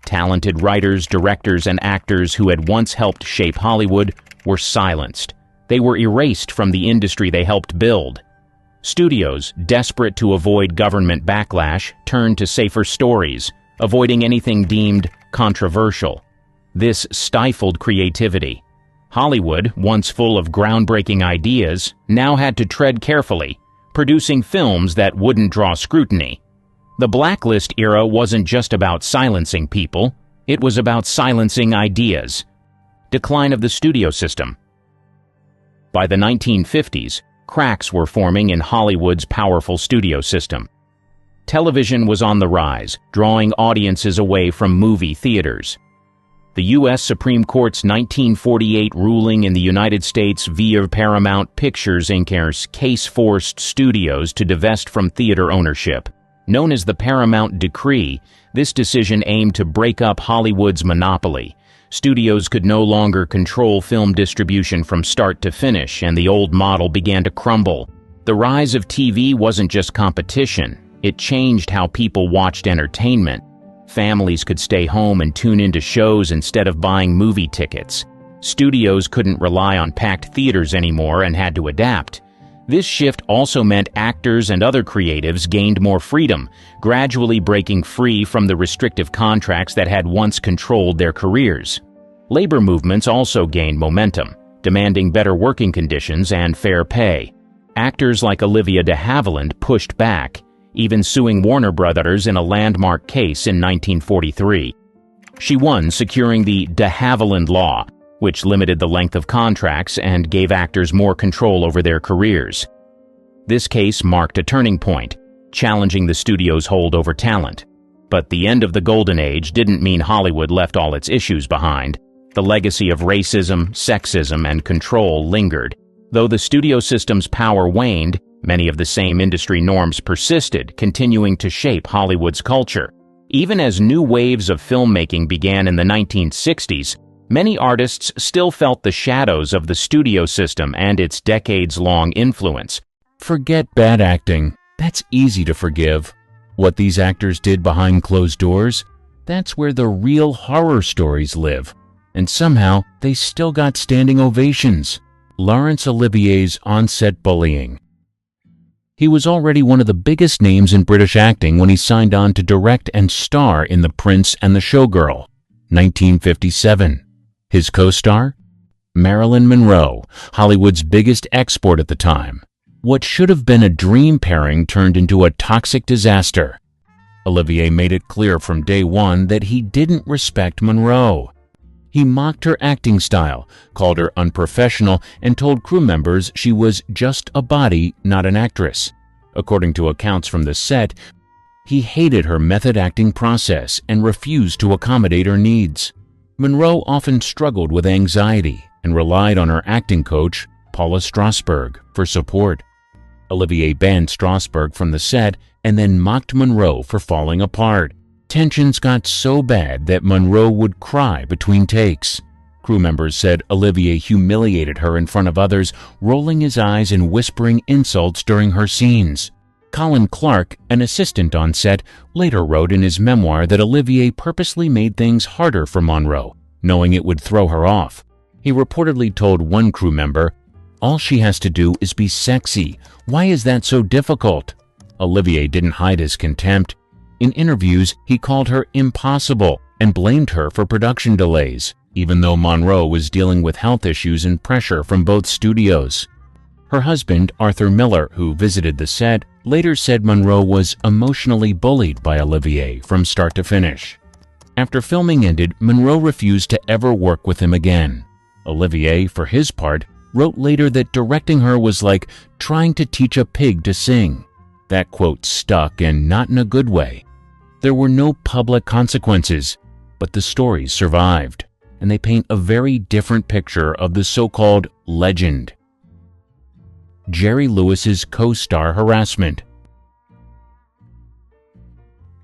Talented writers, directors, and actors who had once helped shape Hollywood were silenced. They were erased from the industry they helped build. Studios, desperate to avoid government backlash, turned to safer stories, avoiding anything deemed controversial. This stifled creativity. Hollywood, once full of groundbreaking ideas, now had to tread carefully, producing films that wouldn't draw scrutiny. The blacklist era wasn't just about silencing people, it was about silencing ideas. Decline of the studio system. By the 1950s, cracks were forming in Hollywood's powerful studio system. Television was on the rise, drawing audiences away from movie theaters. The U.S. Supreme Court's 1948 ruling in the United States via Paramount Pictures Inc.'s case forced studios to divest from theater ownership. Known as the Paramount Decree, this decision aimed to break up Hollywood's monopoly. Studios could no longer control film distribution from start to finish, and the old model began to crumble. The rise of TV wasn't just competition, it changed how people watched entertainment. Families could stay home and tune into shows instead of buying movie tickets. Studios couldn't rely on packed theaters anymore and had to adapt. This shift also meant actors and other creatives gained more freedom, gradually breaking free from the restrictive contracts that had once controlled their careers. Labor movements also gained momentum, demanding better working conditions and fair pay. Actors like Olivia de Havilland pushed back, even suing Warner Brothers in a landmark case in 1943. She won, securing the de Havilland Law, which limited the length of contracts and gave actors more control over their careers. This case marked a turning point, challenging the studio's hold over talent. But the end of the Golden Age didn't mean Hollywood left all its issues behind. The legacy of racism, sexism, and control lingered. Though the studio system's power waned, many of the same industry norms persisted, continuing to shape Hollywood's culture. Even as new waves of filmmaking began in the 1960s, many artists still felt the shadows of the studio system and its decades-long influence. Forget bad acting. That's easy to forgive. What these actors did behind closed doors, that's where the real horror stories live. And somehow, they still got standing ovations. Laurence Olivier's on-set bullying. He was already one of the biggest names in British acting when he signed on to direct and star in The Prince and the Showgirl, 1957. His co-star? Marilyn Monroe, Hollywood's biggest export at the time. What should have been a dream pairing turned into a toxic disaster. Olivier made it clear from day one that he didn't respect Monroe. He mocked her acting style, called her unprofessional, and told crew members she was just a body, not an actress. According to accounts from the set, he hated her method acting process and refused to accommodate her needs. Monroe often struggled with anxiety and relied on her acting coach, Paula Strasberg, for support. Olivier banned Strasberg from the set and then mocked Monroe for falling apart. Tensions got so bad that Monroe would cry between takes. Crew members said Olivier humiliated her in front of others, rolling his eyes and whispering insults during her scenes. Colin Clark, an assistant on set, later wrote in his memoir that Olivier purposely made things harder for Monroe, knowing it would throw her off. He reportedly told one crew member, "All she has to do is be sexy. Why is that so difficult?" Olivier didn't hide his contempt. In interviews, he called her impossible and blamed her for production delays, even though Monroe was dealing with health issues and pressure from both studios. Her husband, Arthur Miller, who visited the set, later said Monroe was emotionally bullied by Olivier from start to finish. After filming ended, Monroe refused to ever work with him again. Olivier, for his part, wrote later that directing her was like trying to teach a pig to sing. That quote stuck, and not in a good way. There were no public consequences, but the stories survived, and they paint a very different picture of the so-called legend. Jerry Lewis's co-star harassment.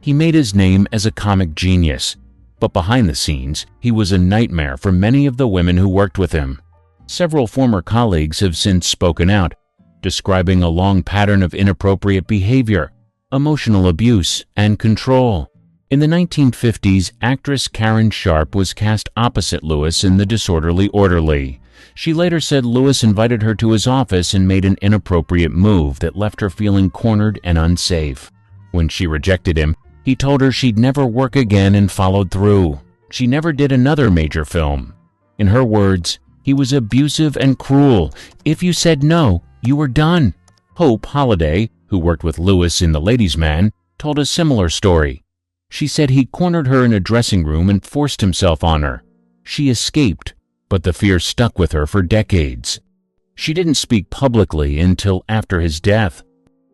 He made his name as a comic genius, but behind the scenes, he was a nightmare for many of the women who worked with him. Several former colleagues have since spoken out, describing a long pattern of inappropriate behavior, emotional abuse, and control. In the 1950s, actress Karen Sharp was cast opposite Lewis in The Disorderly Orderly. She later said Lewis invited her to his office and made an inappropriate move that left her feeling cornered and unsafe. When she rejected him, he told her she'd never work again and followed through. She never did another major film. In her words, "He was abusive and cruel. If you said no, you were done." Hope Holliday, who worked with Lewis in The Ladies' Man, told a similar story. She said he cornered her in a dressing room and forced himself on her. She escaped, but the fear stuck with her for decades. She didn't speak publicly until after his death.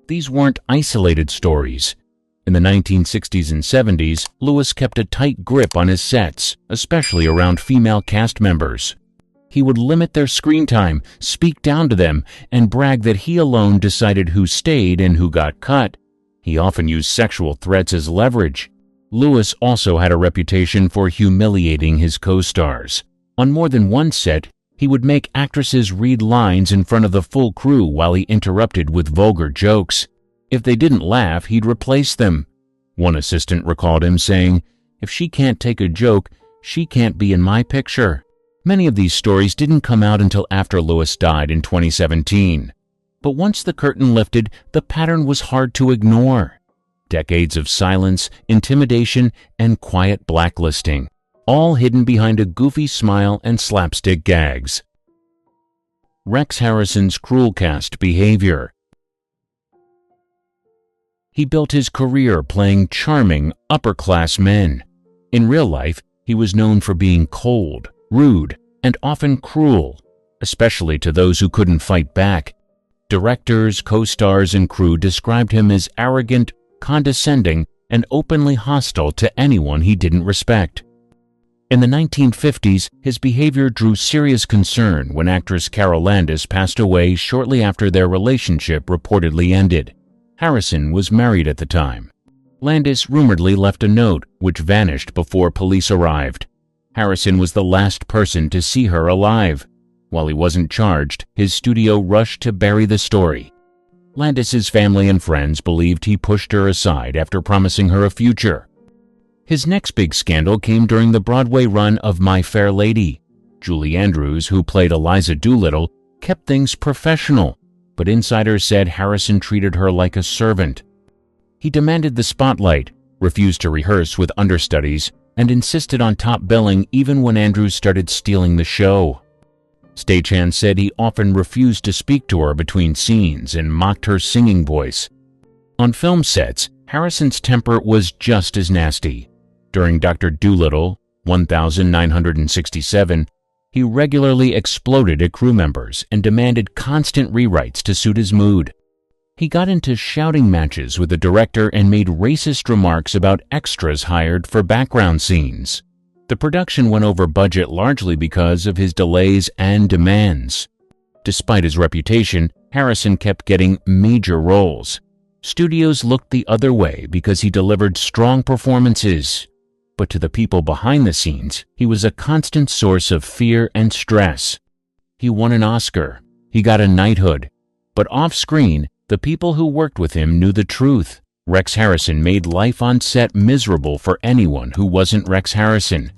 These weren't isolated stories. In the 1960s and 70s, Lewis kept a tight grip on his sets, especially around female cast members. He would limit their screen time, speak down to them, and brag that he alone decided who stayed and who got cut. He often used sexual threats as leverage. Lewis also had a reputation for humiliating his co-stars. On more than one set, he would make actresses read lines in front of the full crew while he interrupted with vulgar jokes. If they didn't laugh, he'd replace them. One assistant recalled him saying, "If she can't take a joke, she can't be in my picture." Many of these stories didn't come out until after Lewis died in 2017. But once the curtain lifted, the pattern was hard to ignore. Decades of silence, intimidation, and quiet blacklisting, all hidden behind a goofy smile and slapstick gags. Rex Harrison's cruel cast behavior. He built his career playing charming, upper-class men. In real life, he was known for being cold, rude, and often cruel, especially to those who couldn't fight back. Directors, co-stars, and crew described him as arrogant, condescending, and openly hostile to anyone he didn't respect. In the 1950s, his behavior drew serious concern when actress Carol Landis passed away shortly after their relationship reportedly ended. Harrison was married at the time. Landis rumoredly left a note, which vanished before police arrived. Harrison was the last person to see her alive. While he wasn't charged, his studio rushed to bury the story. Landis's family and friends believed he pushed her aside after promising her a future. His next big scandal came during the Broadway run of My Fair Lady. Julie Andrews, who played Eliza Doolittle, kept things professional, but insiders said Harrison treated her like a servant. He demanded the spotlight, refused to rehearse with understudies, and insisted on top billing even when Andrews started stealing the show. Stagehands said he often refused to speak to her between scenes and mocked her singing voice. On film sets, Harrison's temper was just as nasty. During Dr. Dolittle, 1967, he regularly exploded at crew members and demanded constant rewrites to suit his mood. He got into shouting matches with the director and made racist remarks about extras hired for background scenes. The production went over budget largely because of his delays and demands. Despite his reputation, Harrison kept getting major roles. Studios looked the other way because he delivered strong performances. But to the people behind the scenes, he was a constant source of fear and stress. He won an Oscar. He got a knighthood. But off-screen, the people who worked with him knew the truth. Rex Harrison made life on set miserable for anyone who wasn't Rex Harrison.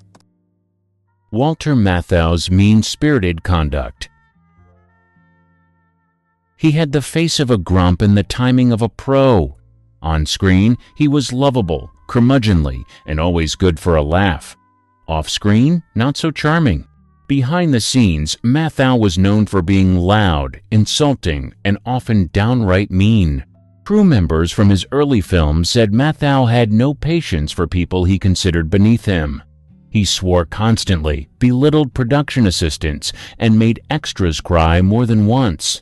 Walter Matthau's mean-spirited conduct. He had the face of a grump and the timing of a pro. On screen, he was lovable, curmudgeonly, and always good for a laugh. Off-screen, not so charming. Behind the scenes, Matthau was known for being loud, insulting, and often downright mean. Crew members from his early films said Matthau had no patience for people he considered beneath him. He swore constantly, belittled production assistants, and made extras cry more than once.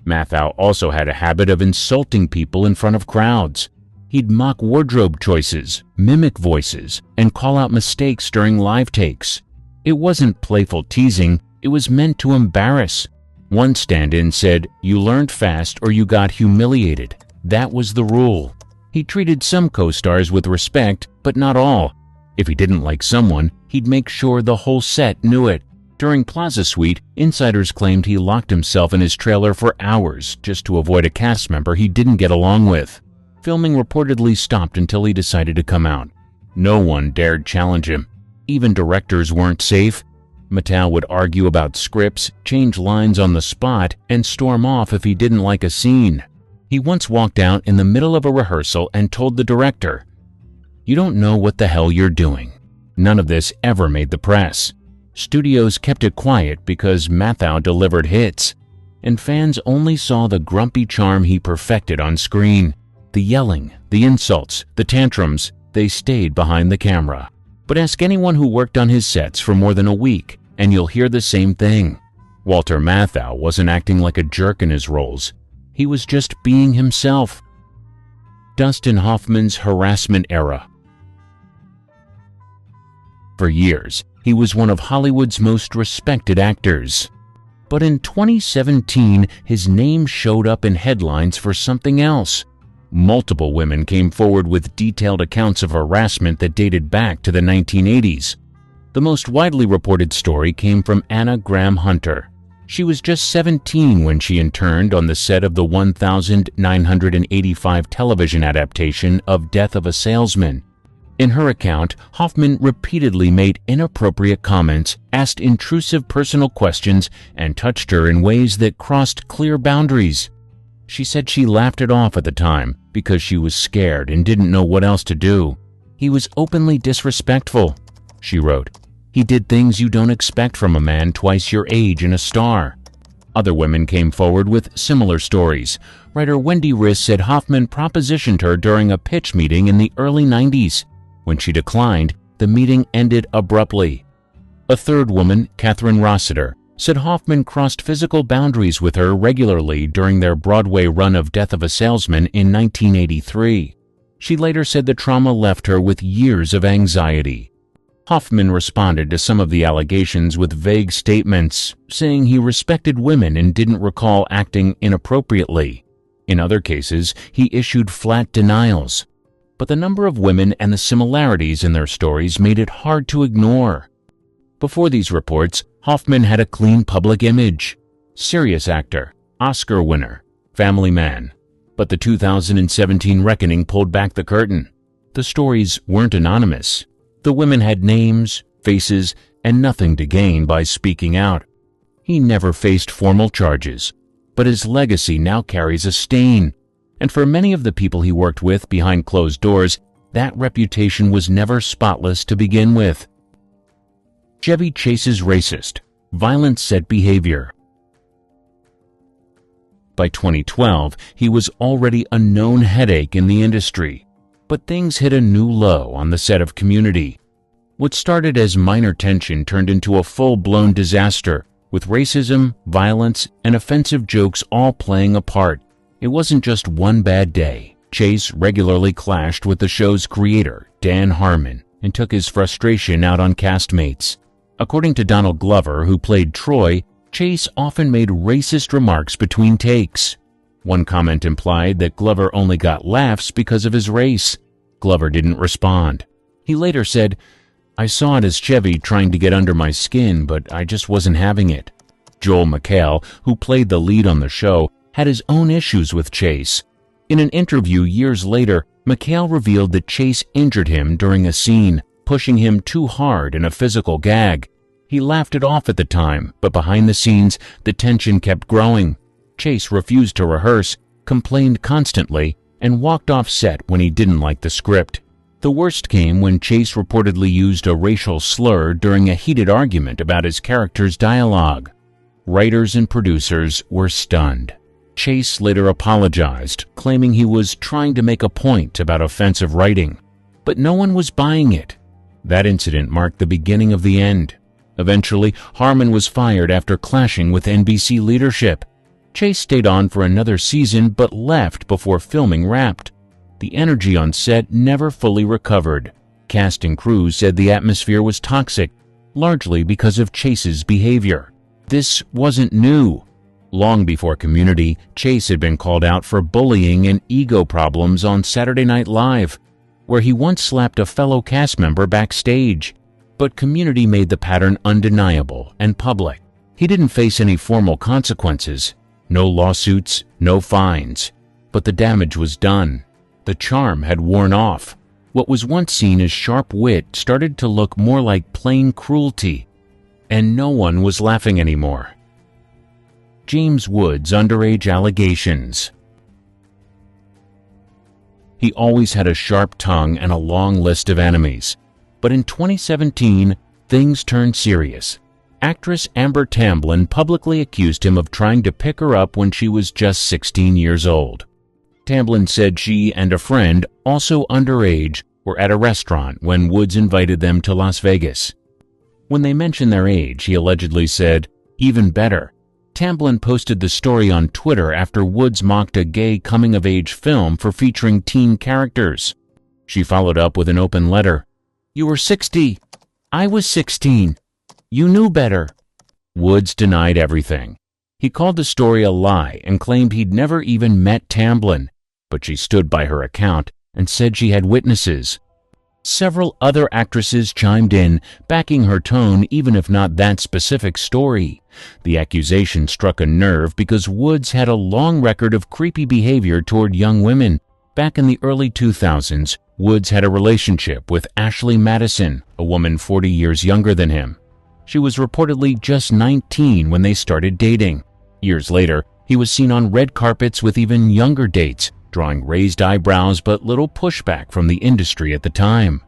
Matthau also had a habit of insulting people in front of crowds. He'd mock wardrobe choices, mimic voices, and call out mistakes during live takes. It wasn't playful teasing, it was meant to embarrass. One stand-in said, "You learned fast or you got humiliated." That was the rule. He treated some co-stars with respect, but not all. If he didn't like someone, he'd make sure the whole set knew it. During Plaza Suite, insiders claimed he locked himself in his trailer for hours just to avoid a cast member he didn't get along with. Filming reportedly stopped until he decided to come out. No one dared challenge him. Even directors weren't safe. Matthau would argue about scripts, change lines on the spot, and storm off if he didn't like a scene. He once walked out in the middle of a rehearsal and told the director, "You don't know what the hell you're doing." None of this ever made the press. Studios kept it quiet because Matthau delivered hits, and fans only saw the grumpy charm he perfected on screen. The yelling, the insults, the tantrums, they stayed behind the camera. But ask anyone who worked on his sets for more than a week, and you'll hear the same thing. Walter Matthau wasn't acting like a jerk in his roles. He was just being himself. Dustin Hoffman's harassment era. For years, he was one of Hollywood's most respected actors. But in 2017, his name showed up in headlines for something else. Multiple women came forward with detailed accounts of harassment that dated back to the 1980s. The most widely reported story came from Anna Graham Hunter. She was just 17 when she interned on the set of the 1985 television adaptation of Death of a Salesman. In her account, Hoffman repeatedly made inappropriate comments, asked intrusive personal questions, and touched her in ways that crossed clear boundaries. She said she laughed it off at the time because she was scared and didn't know what else to do. "He was openly disrespectful," she wrote. "He did things you don't expect from a man twice your age and a star." Other women came forward with similar stories. Writer Wendy Riss said Hoffman propositioned her during a pitch meeting in the early 90s. When she declined, the meeting ended abruptly. A third woman, Catherine Rossiter, said Hoffman crossed physical boundaries with her regularly during their Broadway run of Death of a Salesman in 1983. She later said the trauma left her with years of anxiety. Hoffman responded to some of the allegations with vague statements, saying he respected women and didn't recall acting inappropriately. In other cases, he issued flat denials. But the number of women and the similarities in their stories made it hard to ignore. Before these reports, Hoffman had a clean public image. Serious actor, Oscar winner, family man. But the 2017 reckoning pulled back the curtain. The stories weren't anonymous. The women had names, faces, and nothing to gain by speaking out. He never faced formal charges, but his legacy now carries a stain. And for many of the people he worked with behind closed doors, that reputation was never spotless to begin with. Chevy Chase's racist, violent set behavior. By 2012, he was already a known headache in the industry. But things hit a new low on the set of Community. What started as minor tension turned into a full-blown disaster, with racism, violence, and offensive jokes all playing a part. It wasn't just one bad day. Chase regularly clashed with the show's creator, Dan Harmon, and took his frustration out on castmates. According to Donald Glover, who played Troy, Chase often made racist remarks between takes. One comment implied that Glover only got laughs because of his race. Glover didn't respond. He later said, "I saw it as Chevy trying to get under my skin, but I just wasn't having it." Joel McHale, who played the lead on the show, had his own issues with Chase. In an interview years later, McHale revealed that Chase injured him during a scene, pushing him too hard in a physical gag. He laughed it off at the time, but behind the scenes, the tension kept growing. Chase refused to rehearse, complained constantly, and walked off set when he didn't like the script. The worst came when Chase reportedly used a racial slur during a heated argument about his character's dialogue. Writers and producers were stunned. Chase later apologized, claiming he was trying to make a point about offensive writing, but no one was buying it. That incident marked the beginning of the end. Eventually, Harmon was fired after clashing with NBC leadership. Chase stayed on for another season but left before filming wrapped. The energy on set never fully recovered. Cast and crew said the atmosphere was toxic, largely because of Chase's behavior. This wasn't new. Long before Community, Chase had been called out for bullying and ego problems on Saturday Night Live, where he once slapped a fellow cast member backstage. But Community made the pattern undeniable and public. He didn't face any formal consequences. No lawsuits, no fines. But the damage was done. The charm had worn off. What was once seen as sharp wit started to look more like plain cruelty. And no one was laughing anymore. James Woods' underage allegations. He always had a sharp tongue and a long list of enemies. But in 2017, things turned serious. Actress Amber Tamblyn publicly accused him of trying to pick her up when she was just 16 years old. Tamblyn said she and a friend, also underage, were at a restaurant when Woods invited them to Las Vegas. When they mentioned their age, he allegedly said, "Even better." Tamblyn posted the story on Twitter after Woods mocked a gay coming-of-age film for featuring teen characters. She followed up with an open letter. "You were 60. I was 16. You knew better." Woods denied everything. He called the story a lie and claimed he'd never even met Tamblyn, but she stood by her account and said she had witnesses. Several other actresses chimed in, backing her tone even if not that specific story. The accusation struck a nerve because Woods had a long record of creepy behavior toward young women. Back in the early 2000s, Woods had a relationship with Ashley Madison, a woman 40 years younger than him. She was reportedly just 19 when they started dating. Years later, he was seen on red carpets with even younger dates, drawing raised eyebrows but little pushback from the industry at the time.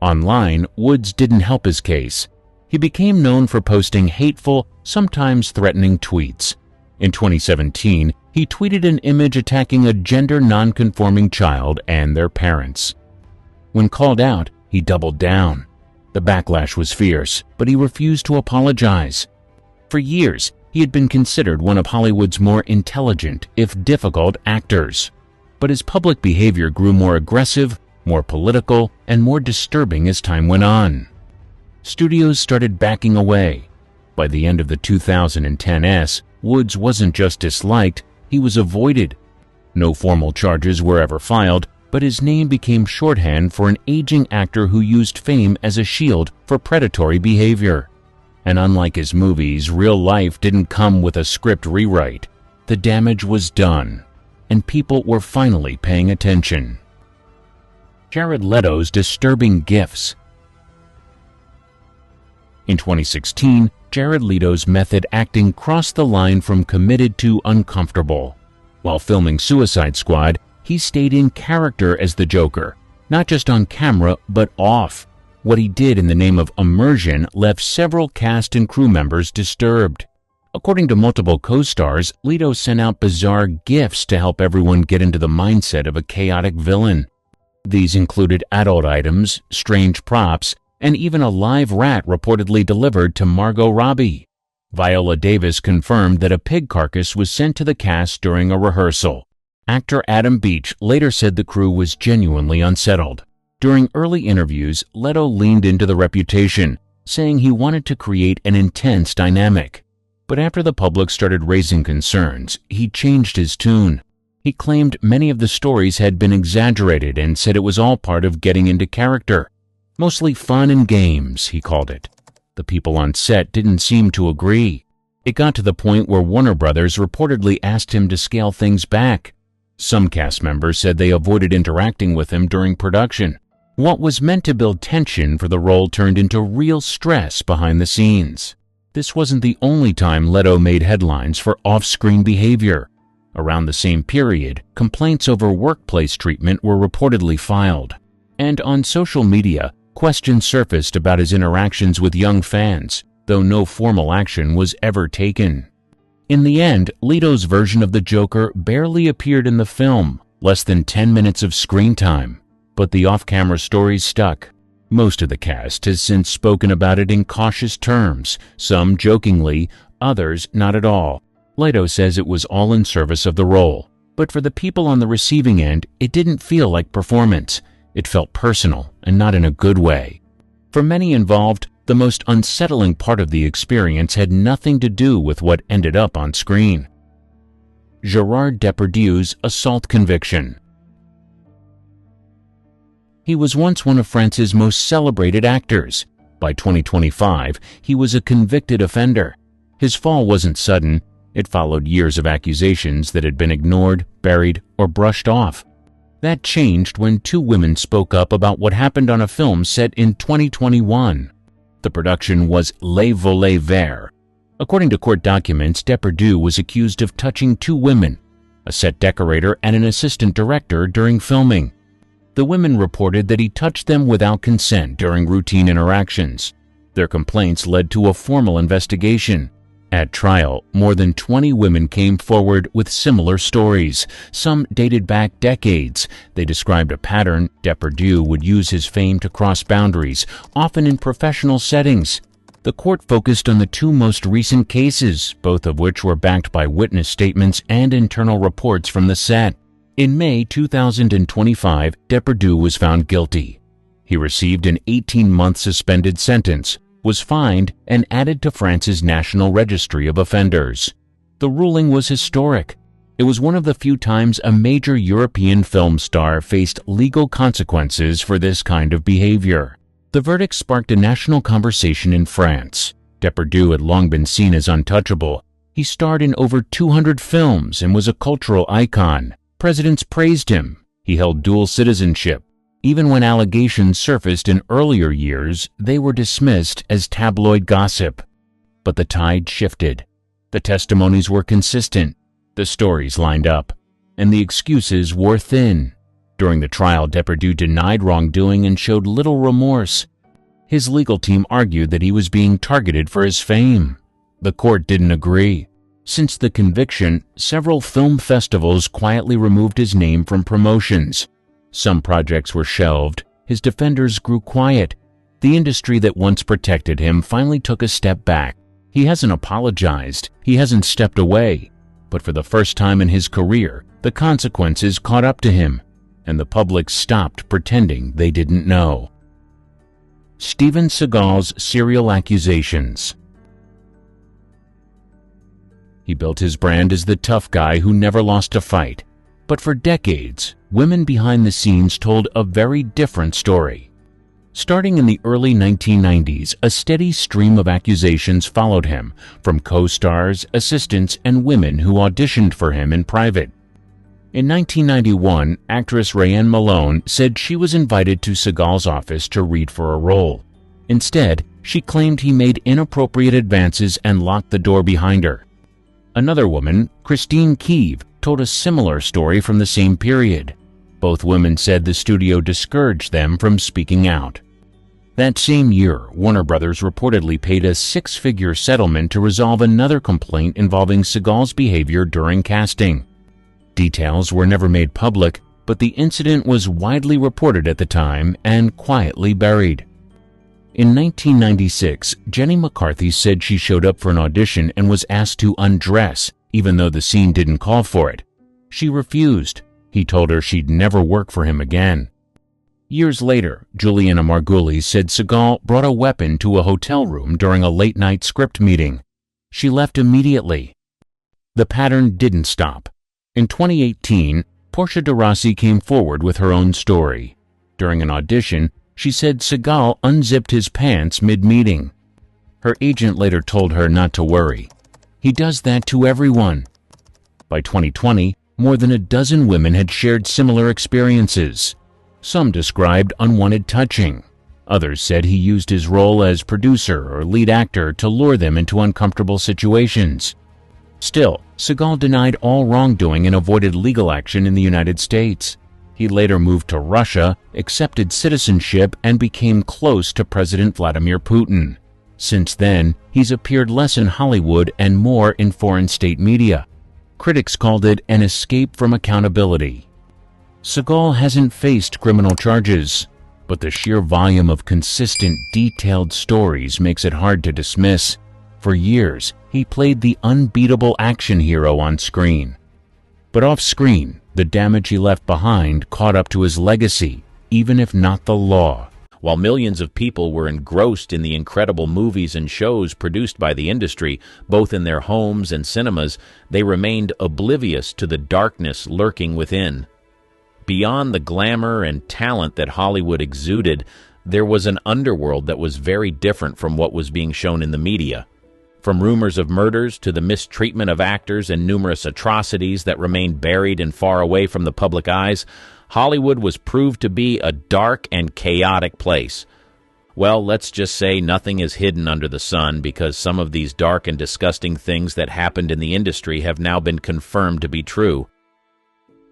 Online, Woods didn't help his case. He became known for posting hateful, sometimes threatening tweets. In 2017, he tweeted an image attacking a gender non-conforming child and their parents. When called out, he doubled down. The backlash was fierce, but he refused to apologize. For years, he had been considered one of Hollywood's more intelligent, if difficult, actors. But his public behavior grew more aggressive, more political, and more disturbing as time went on. Studios started backing away. By the end of the 2010s, Woods wasn't just disliked, he was avoided. No formal charges were ever filed, but his name became shorthand for an aging actor who used fame as a shield for predatory behavior. And unlike his movies, real life didn't come with a script rewrite. The damage was done, and people were finally paying attention. Jared Leto's disturbing gifts. In 2016, Jared Leto's method acting crossed the line from committed to uncomfortable. While filming Suicide Squad, he stayed in character as the Joker, not just on camera, but off. What he did in the name of immersion left several cast and crew members disturbed. According to multiple co-stars, Leto sent out bizarre gifts to help everyone get into the mindset of a chaotic villain. These included adult items, strange props, and even a live rat reportedly delivered to Margot Robbie. Viola Davis confirmed that a pig carcass was sent to the cast during a rehearsal. Actor Adam Beach later said the crew was genuinely unsettled. During early interviews, Leto leaned into the reputation, saying he wanted to create an intense dynamic. But after the public started raising concerns, he changed his tune. He claimed many of the stories had been exaggerated and said it was all part of getting into character. Mostly fun and games, he called it. The people on set didn't seem to agree. It got to the point where Warner Brothers reportedly asked him to scale things back. Some cast members said they avoided interacting with him during production. What was meant to build tension for the role turned into real stress behind the scenes. This wasn't the only time Leto made headlines for off-screen behavior. Around the same period, complaints over workplace treatment were reportedly filed. And on social media, questions surfaced about his interactions with young fans, though no formal action was ever taken. In the end, Leto's version of the Joker barely appeared in the film, less than 10 minutes of screen time. But the off-camera stories stuck. Most of the cast has since spoken about it in cautious terms, some jokingly, others not at all. Leto says it was all in service of the role, but for the people on the receiving end, it didn't feel like performance. It felt personal, and not in a good way. For many involved, the most unsettling part of the experience had nothing to do with what ended up on screen. Gerard Depardieu's assault conviction. He was once one of France's most celebrated actors. By 2025, he was a convicted offender. His fall wasn't sudden. It followed years of accusations that had been ignored, buried, or brushed off. That changed when two women spoke up about what happened on a film set in 2021. The production was Les Volets Verts. According to court documents, Depardieu was accused of touching two women, a set decorator and an assistant director, during filming. The women reported that he touched them without consent during routine interactions. Their complaints led to a formal investigation. At trial, more than 20 women came forward with similar stories. Some dated back decades. They described a pattern. Depardieu would use his fame to cross boundaries, often in professional settings. The court focused on the two most recent cases, both of which were backed by witness statements and internal reports from the set. In May 2025, Depardieu was found guilty. He received an 18-month suspended sentence, was fined, and added to France's National Registry of Offenders. The ruling was historic. It was one of the few times a major European film star faced legal consequences for this kind of behavior. The verdict sparked a national conversation in France. Depardieu had long been seen as untouchable. He starred in over 200 films and was a cultural icon. Presidents praised him. He held dual citizenship. Even when allegations surfaced in earlier years, they were dismissed as tabloid gossip. But the tide shifted. The testimonies were consistent. The stories lined up. And the excuses wore thin. During the trial, Depardieu denied wrongdoing and showed little remorse. His legal team argued that he was being targeted for his fame. The court didn't agree. Since the conviction, several film festivals quietly removed his name from promotions. Some projects were shelved. His defenders grew quiet. The industry that once protected him finally took a step back. He hasn't apologized. He hasn't stepped away. But for the first time in his career, the consequences caught up to him, and the public stopped pretending they didn't know. Steven Seagal's serial accusations. He built his brand as the tough guy who never lost a fight. But for decades, women behind the scenes told a very different story. Starting in the early 1990s, a steady stream of accusations followed him from co-stars, assistants, and women who auditioned for him in private. In 1991, actress Rayanne Malone said she was invited to Seagal's office to read for a role. Instead, she claimed he made inappropriate advances and locked the door behind her. Another woman, Christine Keeve, told a similar story from the same period. Both women said the studio discouraged them from speaking out. That same year, Warner Brothers reportedly paid a six-figure settlement to resolve another complaint involving Seagal's behavior during casting. Details were never made public, but the incident was widely reported at the time and quietly buried. In 1996, Jenny McCarthy said she showed up for an audition and was asked to undress, even though the scene didn't call for it. She refused. He told her she'd never work for him again. Years later, Juliana Margulies said Seagal brought a weapon to a hotel room during a late-night script meeting. She left immediately. The pattern didn't stop. In 2018, Portia de Rossi came forward with her own story. During an audition, she said Seagal unzipped his pants mid-meeting. Her agent later told her not to worry. He does that to everyone. By 2020, more than a dozen women had shared similar experiences. Some described unwanted touching. Others said he used his role as producer or lead actor to lure them into uncomfortable situations. Still, Seagal denied all wrongdoing and avoided legal action in the United States. He later moved to Russia, accepted citizenship, and became close to President Vladimir Putin. Since then, he's appeared less in Hollywood and more in foreign state media. Critics called it an escape from accountability. Seagal hasn't faced criminal charges, but the sheer volume of consistent, detailed stories makes it hard to dismiss. For years, he played the unbeatable action hero on screen. But off-screen, the damage he left behind caught up to his legacy, even if not the law. While millions of people were engrossed in the incredible movies and shows produced by the industry, both in their homes and cinemas, they remained oblivious to the darkness lurking within. Beyond the glamour and talent that Hollywood exuded, there was an underworld that was very different from what was being shown in the media. From rumors of murders to the mistreatment of actors and numerous atrocities that remained buried and far away from the public eyes, Hollywood was proved to be a dark and chaotic place. Well, let's just say nothing is hidden under the sun, because some of these dark and disgusting things that happened in the industry have now been confirmed to be true.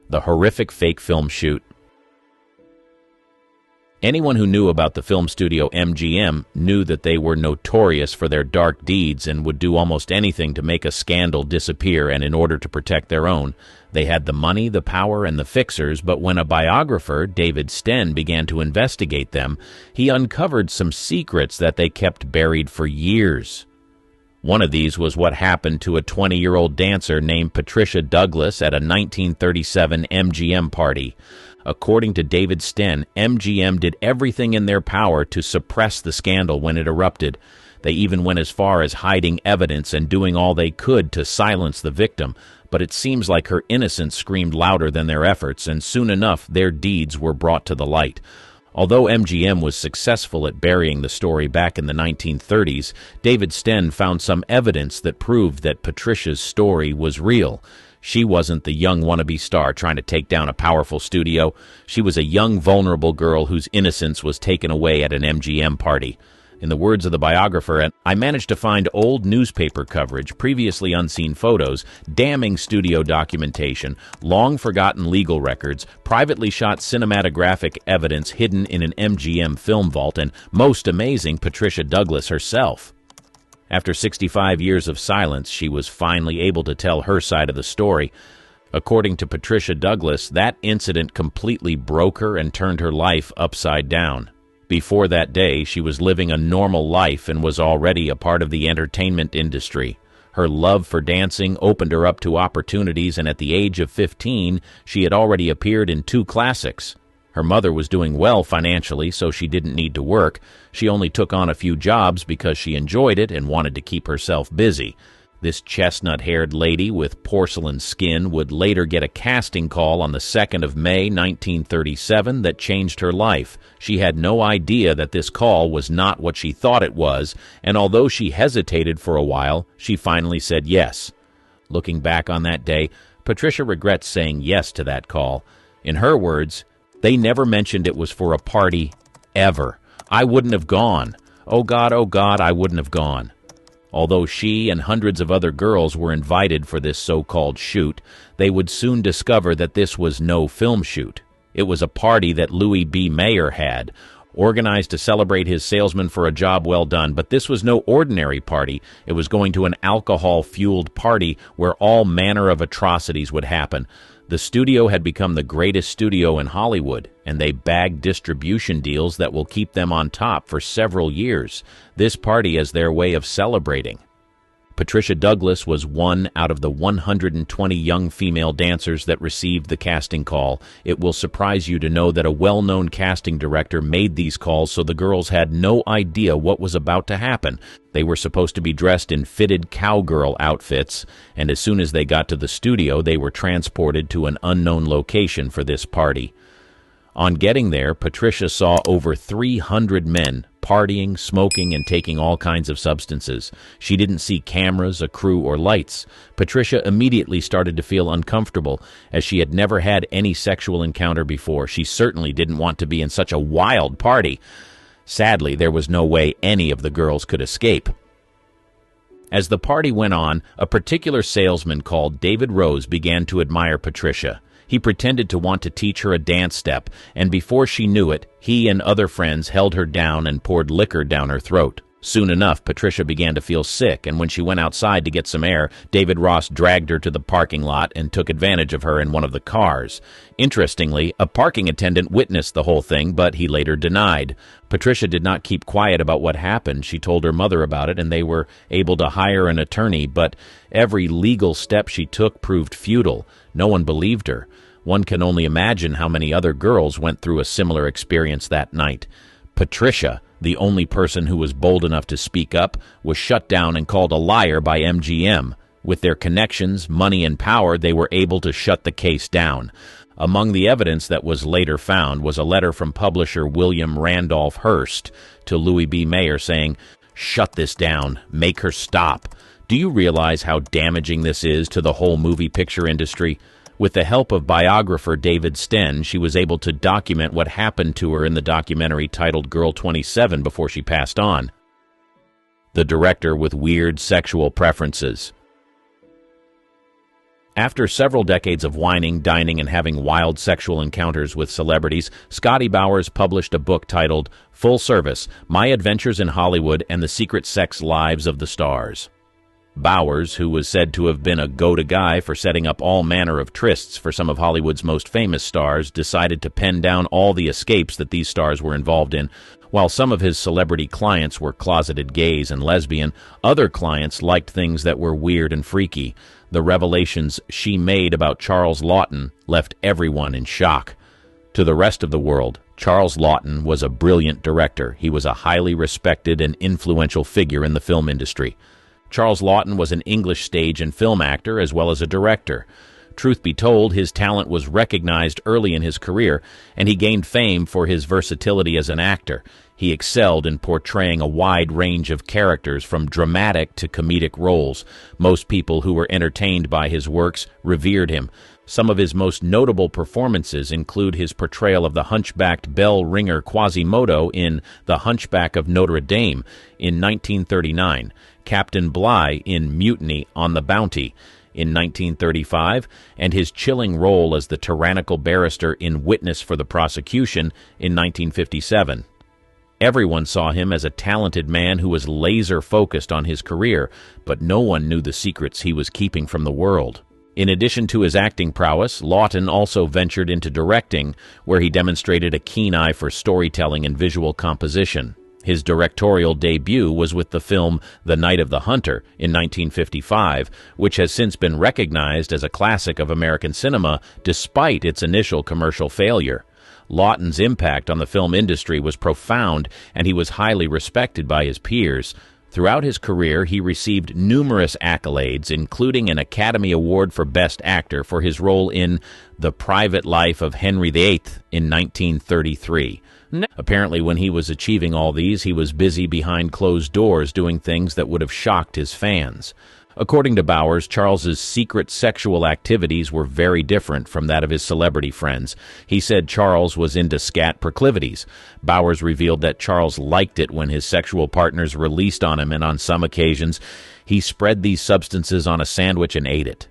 The horrific fake film shoot. Anyone who knew about the film studio MGM knew that they were notorious for their dark deeds and would do almost anything to make a scandal disappear, and in order to protect their own. They had the money, the power, and the fixers, but when a biographer, David Sten, began to investigate them, he uncovered some secrets that they kept buried for years. One of these was what happened to a 20-year-old dancer named Patricia Douglas at a 1937 MGM party. According to David Sten, MGM did everything in their power to suppress the scandal when it erupted. They even went as far as hiding evidence and doing all they could to silence the victim, but it seems like her innocence screamed louder than their efforts, and soon enough their deeds were brought to the light. Although MGM was successful at burying the story back in the 1930s, David Sten found some evidence that proved that Patricia's story was real. She wasn't the young wannabe star trying to take down a powerful studio. She was a young, vulnerable girl whose innocence was taken away at an MGM party. In the words of the biographer, I managed to find old newspaper coverage, previously unseen photos, damning studio documentation, long-forgotten legal records, privately shot cinematographic evidence hidden in an MGM film vault, and, most amazing, Patricia Douglas herself. After 65 years of silence, she was finally able to tell her side of the story. According to Patricia Douglas, that incident completely broke her and turned her life upside down. Before that day, she was living a normal life and was already a part of the entertainment industry. Her love for dancing opened her up to opportunities, and at the age of 15, she had already appeared in 2 classics. Her mother was doing well financially, so she didn't need to work. She only took on a few jobs because she enjoyed it and wanted to keep herself busy. This chestnut-haired lady with porcelain skin would later get a casting call on the 2nd of May, 1937 that changed her life. She had no idea that this call was not what she thought it was, and although she hesitated for a while, she finally said yes. Looking back on that day, Patricia regrets saying yes to that call. In her words, "They never mentioned it was for a party, ever. I wouldn't have gone. Oh God, I wouldn't have gone." Although she and hundreds of other girls were invited for this so-called shoot, they would soon discover that this was no film shoot. It was a party that Louis B. Mayer had, organized to celebrate his salesman for a job well done. But this was no ordinary party. It was going to an alcohol-fueled party where all manner of atrocities would happen. The studio had become the greatest studio in Hollywood, and they bagged distribution deals that will keep them on top for several years. This party as their way of celebrating. Patricia Douglas was one out of the 120 young female dancers that received the casting call. It will surprise you to know that a well-known casting director made these calls so the girls had no idea what was about to happen. They were supposed to be dressed in fitted cowgirl outfits, and as soon as they got to the studio, they were transported to an unknown location for this party. On getting there, Patricia saw over 300 men partying, smoking, and taking all kinds of substances. She didn't see cameras, a crew, or lights. Patricia immediately started to feel uncomfortable, as she had never had any sexual encounter before. She certainly didn't want to be in such a wild party. Sadly, there was no way any of the girls could escape. As the party went on, a particular salesman called David Rose began to admire Patricia. He pretended to want to teach her a dance step, and before she knew it, he and other friends held her down and poured liquor down her throat. Soon enough, Patricia began to feel sick, and when she went outside to get some air, David Ross dragged her to the parking lot and took advantage of her in one of the cars. Interestingly, a parking attendant witnessed the whole thing, but he later denied. Patricia did not keep quiet about what happened. She told her mother about it, and they were able to hire an attorney, but every legal step she took proved futile. No one believed her. One can only imagine how many other girls went through a similar experience that night. Patricia, the only person who was bold enough to speak up, was shut down and called a liar by MGM. With their connections, money, and power, they were able to shut the case down. Among the evidence that was later found was a letter from publisher William Randolph Hearst to Louis B. Mayer saying, "Shut this down. Make her stop." Do you realize how damaging this is to the whole movie picture industry? With the help of biographer David Sten, she was able to document what happened to her in the documentary titled Girl 27 before she passed on. The director with weird sexual preferences. After several decades of whining, dining, and having wild sexual encounters with celebrities, Scotty Bowers published a book titled Full Service: My Adventures in Hollywood and the Secret Sex Lives of the Stars. Bowers, who was said to have been a go-to guy for setting up all manner of trysts for some of Hollywood's most famous stars, decided to pen down all the escapes that these stars were involved in. While some of his celebrity clients were closeted gays and lesbian, other clients liked things that were weird and freaky. The revelations she made about Charles Laughton left everyone in shock. To the rest of the world, Charles Laughton was a brilliant director. He was a highly respected and influential figure in the film industry. Charles Laughton was an English stage and film actor as well as a director. Truth be told, his talent was recognized early in his career, and he gained fame for his versatility as an actor. He excelled in portraying a wide range of characters, from dramatic to comedic roles. Most people who were entertained by his works revered him. Some of his most notable performances include his portrayal of the hunchbacked bell ringer Quasimodo in The Hunchback of Notre Dame in 1939, Captain Bligh in Mutiny on the Bounty in 1935, and his chilling role as the tyrannical barrister in Witness for the Prosecution in 1957. Everyone saw him as a talented man who was laser-focused on his career, but no one knew the secrets he was keeping from the world. In addition to his acting prowess, Laughton also ventured into directing, where he demonstrated a keen eye for storytelling and visual composition. His directorial debut was with the film The Night of the Hunter in 1955, which has since been recognized as a classic of American cinema despite its initial commercial failure. Laughton's impact on the film industry was profound, and he was highly respected by his peers. Throughout his career, he received numerous accolades, including an Academy Award for Best Actor for his role in The Private Life of Henry VIII in 1933. Apparently, when he was achieving all these, he was busy behind closed doors doing things that would have shocked his fans. According to Bowers, Charles's secret sexual activities were very different from that of his celebrity friends. He said Charles was into scat proclivities. Bowers revealed that Charles liked it when his sexual partners released on him, and on some occasions, he spread these substances on a sandwich and ate it.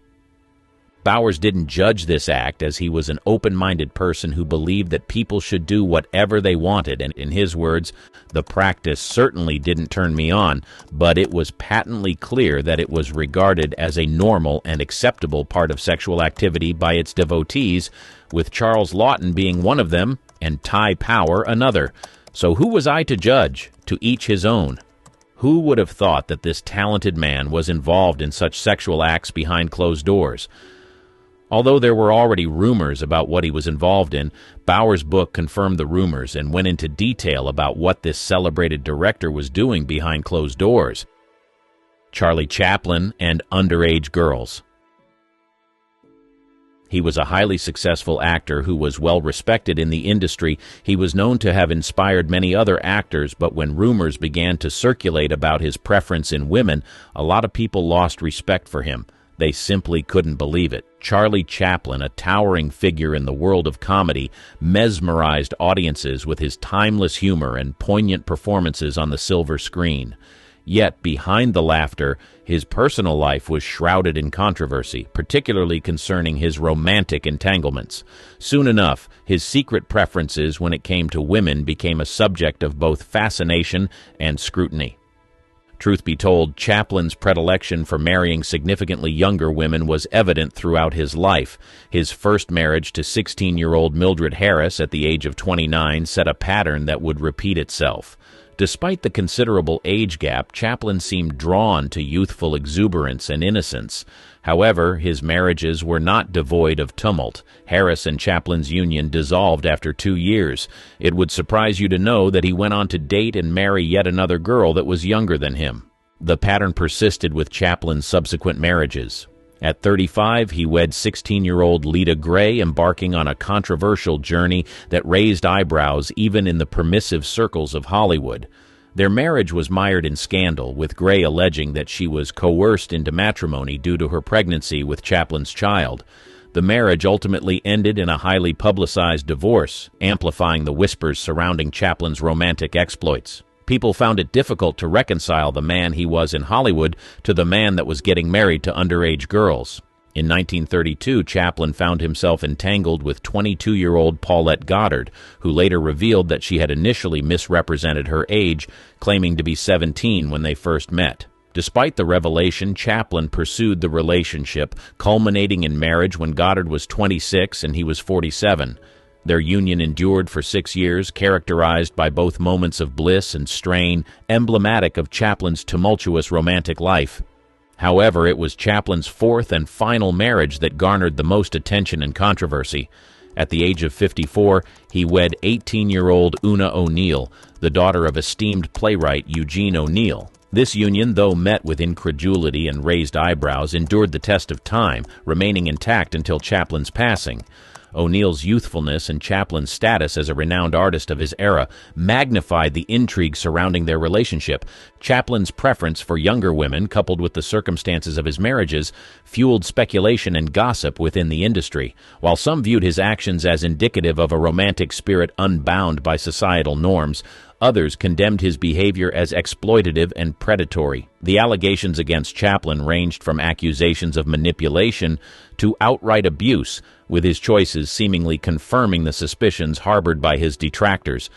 Bowers didn't judge this act, as he was an open-minded person who believed that people should do whatever they wanted, and in his words, "The practice certainly didn't turn me on, but it was patently clear that it was regarded as a normal and acceptable part of sexual activity by its devotees, with Charles Laughton being one of them and Ty Power another. So who was I to judge? To each his own." Who would have thought that this talented man was involved in such sexual acts behind closed doors? Although there were already rumors about what he was involved in, Bauer's book confirmed the rumors and went into detail about what this celebrated director was doing behind closed doors. Charlie Chaplin and underage girls. He was a highly successful actor who was well respected in the industry. He was known to have inspired many other actors, but when rumors began to circulate about his preference in women, a lot of people lost respect for him. They simply couldn't believe it. Charlie Chaplin, a towering figure in the world of comedy, mesmerized audiences with his timeless humor and poignant performances on the silver screen. Yet, behind the laughter, his personal life was shrouded in controversy, particularly concerning his romantic entanglements. Soon enough, his secret preferences when it came to women became a subject of both fascination and scrutiny. Truth be told, Chaplin's predilection for marrying significantly younger women was evident throughout his life. His first marriage to 16-year-old Mildred Harris at the age of 29 set a pattern that would repeat itself. Despite the considerable age gap, Chaplin seemed drawn to youthful exuberance and innocence. However, his marriages were not devoid of tumult. Harris and Chaplin's union dissolved after 2 years. It would surprise you to know that he went on to date and marry yet another girl that was younger than him. The pattern persisted with Chaplin's subsequent marriages. At 35, he wed 16-year-old Leda Gray, embarking on a controversial journey that raised eyebrows even in the permissive circles of Hollywood. Their marriage was mired in scandal, with Gray alleging that she was coerced into matrimony due to her pregnancy with Chaplin's child. The marriage ultimately ended in a highly publicized divorce, amplifying the whispers surrounding Chaplin's romantic exploits. People found it difficult to reconcile the man he was in Hollywood to the man that was getting married to underage girls. In 1932, Chaplin found himself entangled with 22-year-old Paulette Goddard, who later revealed that she had initially misrepresented her age, claiming to be 17 when they first met. Despite the revelation, Chaplin pursued the relationship, culminating in marriage when Goddard was 26 and he was 47. Their union endured for 6 years, characterized by both moments of bliss and strain, emblematic of Chaplin's tumultuous romantic life. However, it was Chaplin's fourth and final marriage that garnered the most attention and controversy. At the age of 54, he wed 18-year-old Una O'Neill, the daughter of esteemed playwright Eugene O'Neill. This union, though met with incredulity and raised eyebrows, endured the test of time, remaining intact until Chaplin's passing. O'Neill's youthfulness and Chaplin's status as a renowned artist of his era magnified the intrigue surrounding their relationship. Chaplin's preference for younger women, coupled with the circumstances of his marriages, fueled speculation and gossip within the industry. While some viewed his actions as indicative of a romantic spirit unbound by societal norms, others condemned his behavior as exploitative and predatory. The allegations against Chaplin ranged from accusations of manipulation to outright abuse, with his choices seemingly confirming the suspicions harbored by his detractors.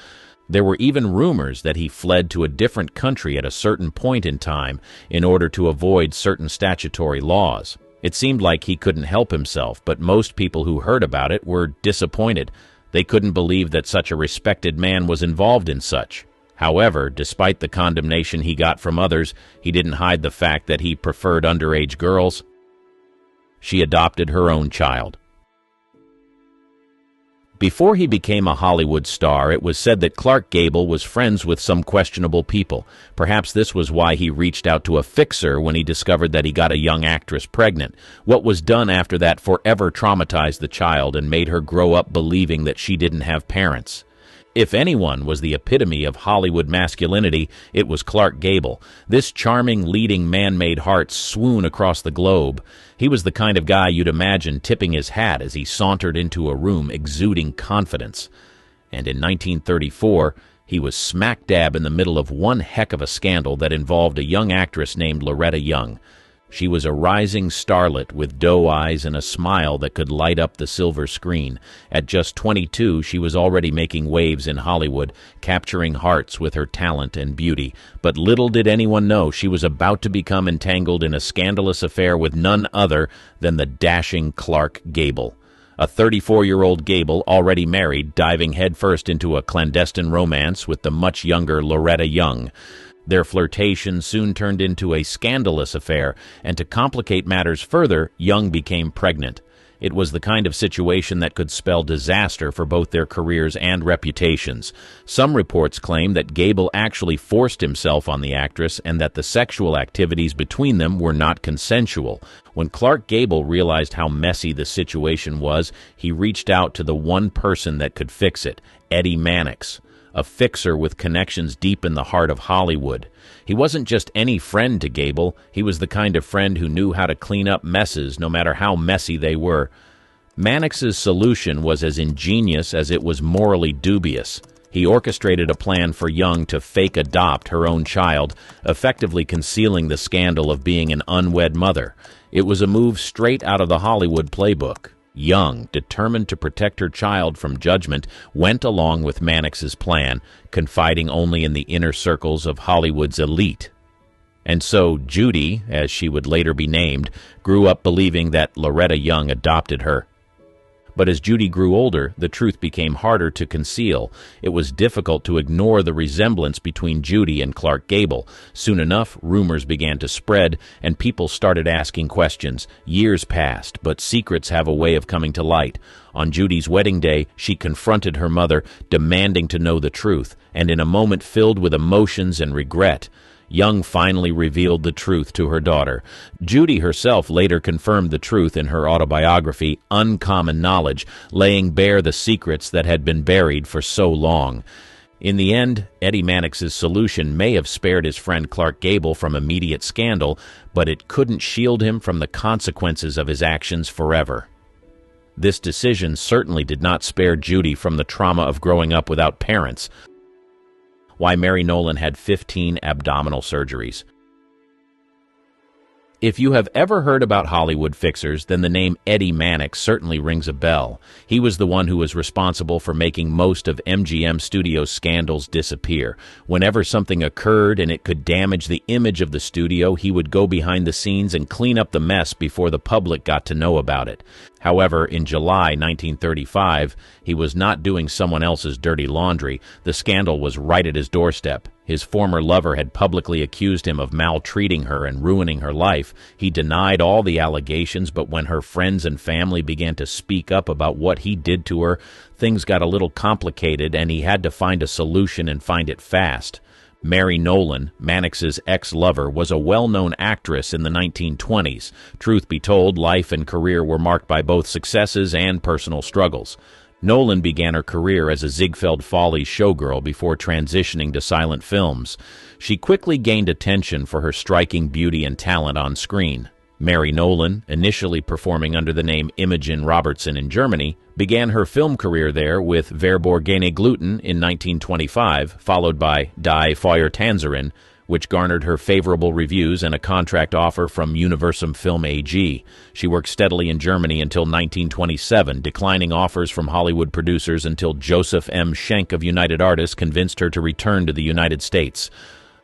There were even rumors that he fled to a different country at a certain point in time in order to avoid certain statutory laws. It seemed like he couldn't help himself, but most people who heard about it were disappointed. They couldn't believe that such a respected man was involved in such. However, despite the condemnation he got from others, he didn't hide the fact that he preferred underage girls. She adopted her own child. Before he became a Hollywood star, it was said that Clark Gable was friends with some questionable people. Perhaps this was why he reached out to a fixer when he discovered that he got a young actress pregnant. What was done after that forever traumatized the child and made her grow up believing that she didn't have parents. If anyone was the epitome of Hollywood masculinity, it was Clark Gable. This charming, leading man-made heart swoon across the globe. He was the kind of guy you'd imagine tipping his hat as he sauntered into a room exuding confidence. And in 1934, he was smack dab in the middle of one heck of a scandal that involved a young actress named Loretta Young. She was a rising starlet with doe eyes and a smile that could light up the silver screen. At just 22, she was already making waves in Hollywood, capturing hearts with her talent and beauty. But little did anyone know she was about to become entangled in a scandalous affair with none other than the dashing Clark Gable. A 34-year-old Gable, already married, diving headfirst into a clandestine romance with the much younger Loretta Young. Their flirtation soon turned into a scandalous affair, and to complicate matters further, Young became pregnant. It was the kind of situation that could spell disaster for both their careers and reputations. Some reports claim that Gable actually forced himself on the actress and that the sexual activities between them were not consensual. When Clark Gable realized how messy the situation was, he reached out to the one person that could fix it, Eddie Mannix, a fixer with connections deep in the heart of Hollywood. He wasn't just any friend to Gable, he was the kind of friend who knew how to clean up messes, no matter how messy they were. Mannix's solution was as ingenious as it was morally dubious. He orchestrated a plan for Young to fake adopt her own child, effectively concealing the scandal of being an unwed mother. It was a move straight out of the Hollywood playbook. Young, determined to protect her child from judgment, went along with Mannix's plan, confiding only in the inner circles of Hollywood's elite. And so Judy, as she would later be named, grew up believing that Loretta Young adopted her. But as Judy grew older, the truth became harder to conceal. It was difficult to ignore the resemblance between Judy and Clark Gable. Soon enough, rumors began to spread, and people started asking questions. Years passed, but secrets have a way of coming to light. On Judy's wedding day, she confronted her mother, demanding to know the truth, and in a moment filled with emotions and regret, Young finally revealed the truth to her daughter. Judy herself later confirmed the truth in her autobiography, Uncommon Knowledge, laying bare the secrets that had been buried for so long. In the end, Eddie Mannix's solution may have spared his friend Clark Gable from immediate scandal, but it couldn't shield him from the consequences of his actions forever. This decision certainly did not spare Judy from the trauma of growing up without parents. Why Mary Nolan had 15 abdominal surgeries. If you have ever heard about Hollywood fixers, then the name Eddie Mannix certainly rings a bell. He was the one who was responsible for making most of MGM Studios' scandals disappear. Whenever something occurred and it could damage the image of the studio, he would go behind the scenes and clean up the mess before the public got to know about it. However, in July 1935, he was not doing someone else's dirty laundry. The scandal was right at his doorstep. His former lover had publicly accused him of maltreating her and ruining her life. He denied all the allegations, but when her friends and family began to speak up about what he did to her, things got a little complicated and he had to find a solution and find it fast. Mary Nolan, Mannix's ex-lover, was a well-known actress in the 1920s. Truth be told, life and career were marked by both successes and personal struggles. Nolan began her career as a Ziegfeld Follies showgirl before transitioning to silent films. She quickly gained attention for her striking beauty and talent on screen. Mary Nolan, initially performing under the name Imogen Robertson in Germany, began her film career there with Verborgene Gluten in 1925, followed by Die Feuertanzerin, which garnered her favorable reviews and a contract offer from Universum Film AG. She worked steadily in Germany until 1927, declining offers from Hollywood producers until Joseph M. Schenck of United Artists convinced her to return to the United States.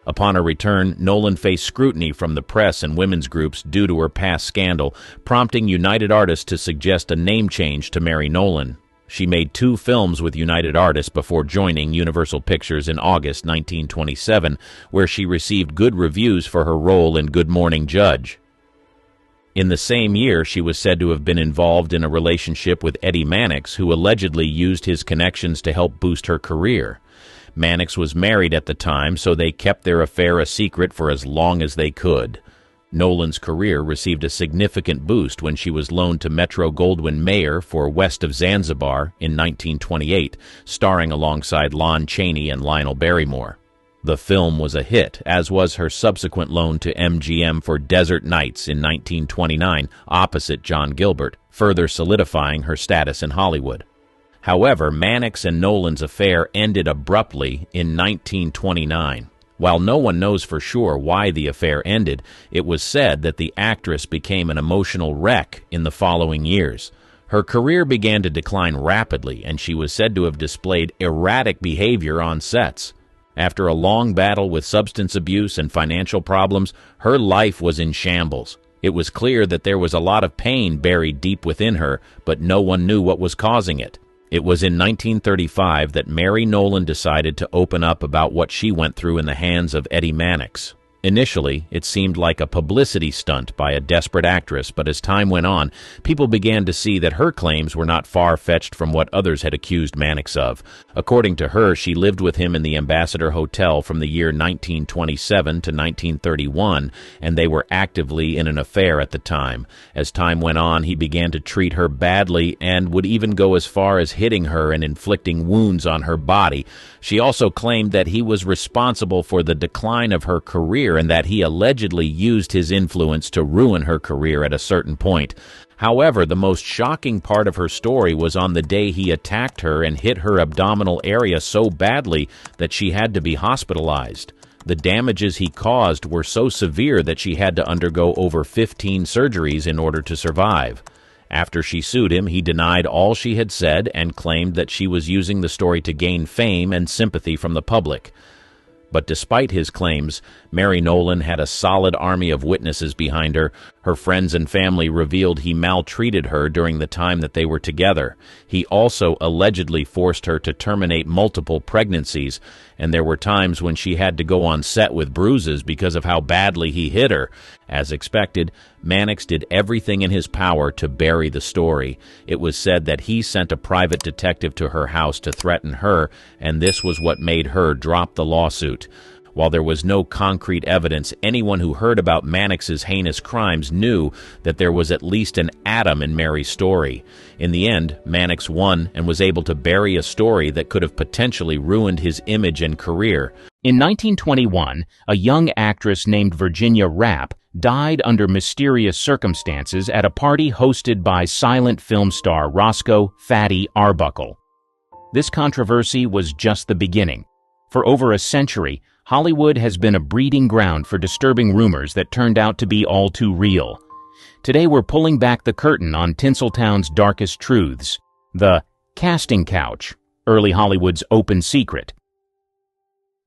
Upon her return, Nolan faced scrutiny from the press and women's groups due to her past scandal, prompting United Artists to suggest a name change to Mary Nolan. She made 2 films with United Artists before joining Universal Pictures in August 1927, where she received good reviews for her role in Good Morning Judge. In the same year, she was said to have been involved in a relationship with Eddie Mannix, who allegedly used his connections to help boost her career. Mannix was married at the time, so they kept their affair a secret for as long as they could. Nolan's career received a significant boost when she was loaned to Metro-Goldwyn-Mayer for West of Zanzibar in 1928, starring alongside Lon Chaney and Lionel Barrymore. The film was a hit, as was her subsequent loan to MGM for Desert Nights in 1929, opposite John Gilbert, further solidifying her status in Hollywood. However, Mannix and Nolan's affair ended abruptly in 1929. While no one knows for sure why the affair ended, it was said that the actress became an emotional wreck in the following years. Her career began to decline rapidly, and she was said to have displayed erratic behavior on sets. After a long battle with substance abuse and financial problems, her life was in shambles. It was clear that there was a lot of pain buried deep within her, but no one knew what was causing it. It was in 1935 that Mary Nolan decided to open up about what she went through in the hands of Eddie Mannix. Initially, it seemed like a publicity stunt by a desperate actress, but as time went on, people began to see that her claims were not far-fetched from what others had accused Mannix of. According to her, she lived with him in the Ambassador Hotel from the year 1927 to 1931, and they were actively in an affair at the time. As time went on, he began to treat her badly and would even go as far as hitting her and inflicting wounds on her body. She also claimed that he was responsible for the decline of her career and that he allegedly used his influence to ruin her career at a certain point. However, the most shocking part of her story was on the day he attacked her and hit her abdominal area so badly that she had to be hospitalized. The damages he caused were so severe that she had to undergo over 15 surgeries in order to survive. After she sued him, he denied all she had said and claimed that she was using the story to gain fame and sympathy from the public. But despite his claims, Mary Nolan had a solid army of witnesses behind her. Her friends and family revealed he maltreated her during the time that they were together. He also allegedly forced her to terminate multiple pregnancies, and there were times when she had to go on set with bruises because of how badly he hit her. As expected, Mannix did everything in his power to bury the story. It was said that he sent a private detective to her house to threaten her, and this was what made her drop the lawsuit. While there was no concrete evidence, anyone who heard about Mannix's heinous crimes knew that there was at least an atom in Mary's story. In the end, Mannix won and was able to bury a story that could have potentially ruined his image and career. In 1921, a young actress named Virginia Rappe died under mysterious circumstances at a party hosted by silent film star Roscoe "Fatty" Arbuckle. This controversy was just the beginning. For over a century, Hollywood has been a breeding ground for disturbing rumors that turned out to be all too real. Today we're pulling back the curtain on Tinseltown's darkest truths, the casting couch, early Hollywood's open secret.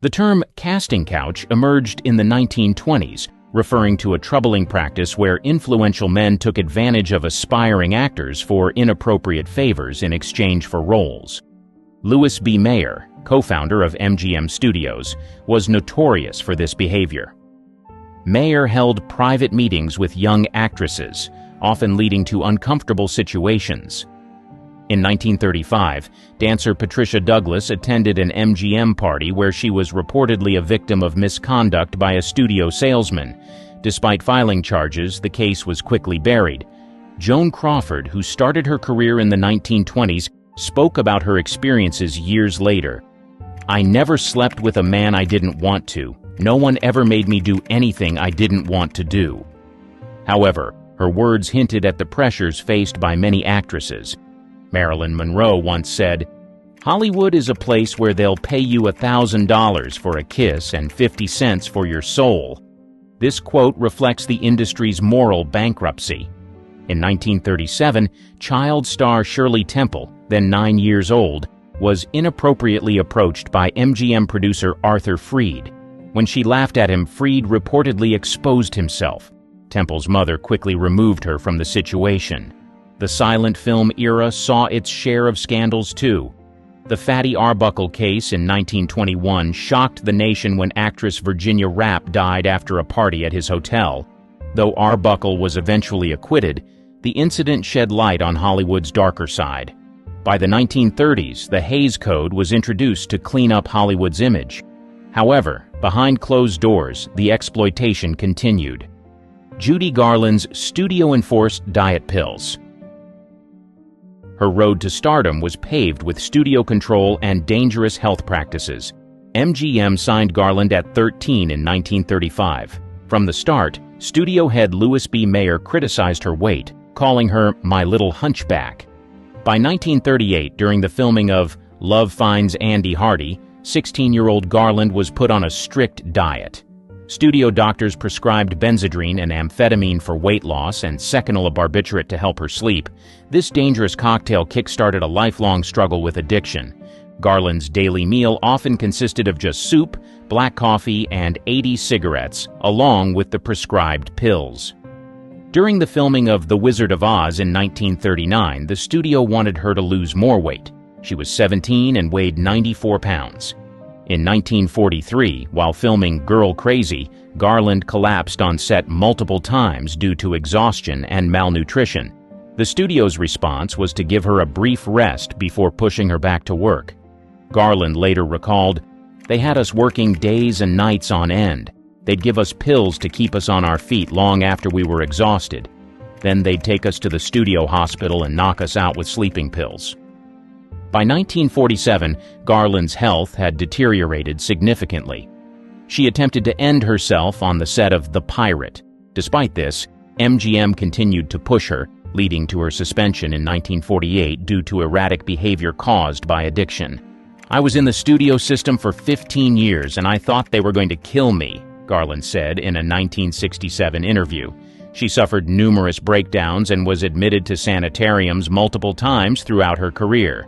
The term casting couch emerged in the 1920s, referring to a troubling practice where influential men took advantage of aspiring actors for inappropriate favors in exchange for roles. Louis B. Mayer, co-founder of MGM Studios, was notorious for this behavior. Mayer held private meetings with young actresses, often leading to uncomfortable situations. In 1935, dancer Patricia Douglas attended an MGM party where she was reportedly a victim of misconduct by a studio salesman. Despite filing charges, the case was quickly buried. Joan Crawford, who started her career in the 1920s, spoke about her experiences years later. "I never slept with a man I didn't want to. No one ever made me do anything I didn't want to do." However, her words hinted at the pressures faced by many actresses. Marilyn Monroe once said, "Hollywood is a place where they'll pay you $1,000 for a kiss and 50 cents for your soul." This quote reflects the industry's moral bankruptcy. In 1937, child star Shirley Temple, then 9 years old, was inappropriately approached by MGM producer Arthur Freed. When she laughed at him, Freed reportedly exposed himself. Temple's mother quickly removed her from the situation. The silent film era saw its share of scandals too. The Fatty Arbuckle case in 1921 shocked the nation when actress Virginia Rappe died after a party at his hotel. Though Arbuckle was eventually acquitted, the incident shed light on Hollywood's darker side. By the 1930s, the Hays Code was introduced to clean up Hollywood's image. However, behind closed doors, the exploitation continued. Judy Garland's studio-enforced diet pills. Her road to stardom was paved with studio control and dangerous health practices. MGM signed Garland at 13 in 1935. From the start, studio head Louis B. Mayer criticized her weight, calling her "my little hunchback." By 1938, during the filming of Love Finds Andy Hardy, 16-year-old Garland was put on a strict diet. Studio doctors prescribed Benzedrine and amphetamine for weight loss and seconal barbiturate to help her sleep. This dangerous cocktail kick-started a lifelong struggle with addiction. Garland's daily meal often consisted of just soup, black coffee, and 80 cigarettes, along with the prescribed pills. During the filming of The Wizard of Oz in 1939, the studio wanted her to lose more weight. She was 17 and weighed 94 pounds. In 1943, while filming Girl Crazy, Garland collapsed on set multiple times due to exhaustion and malnutrition. The studio's response was to give her a brief rest before pushing her back to work. Garland later recalled, "They had us working days and nights on end. They'd give us pills to keep us on our feet long after we were exhausted. Then they'd take us to the studio hospital and knock us out with sleeping pills." By 1947, Garland's health had deteriorated significantly. She attempted to end herself on the set of The Pirate. Despite this, MGM continued to push her, leading to her suspension in 1948 due to erratic behavior caused by addiction. "I was in the studio system for 15 years and I thought they were going to kill me," Garland said in a 1967 interview. She suffered numerous breakdowns and was admitted to sanitariums multiple times throughout her career.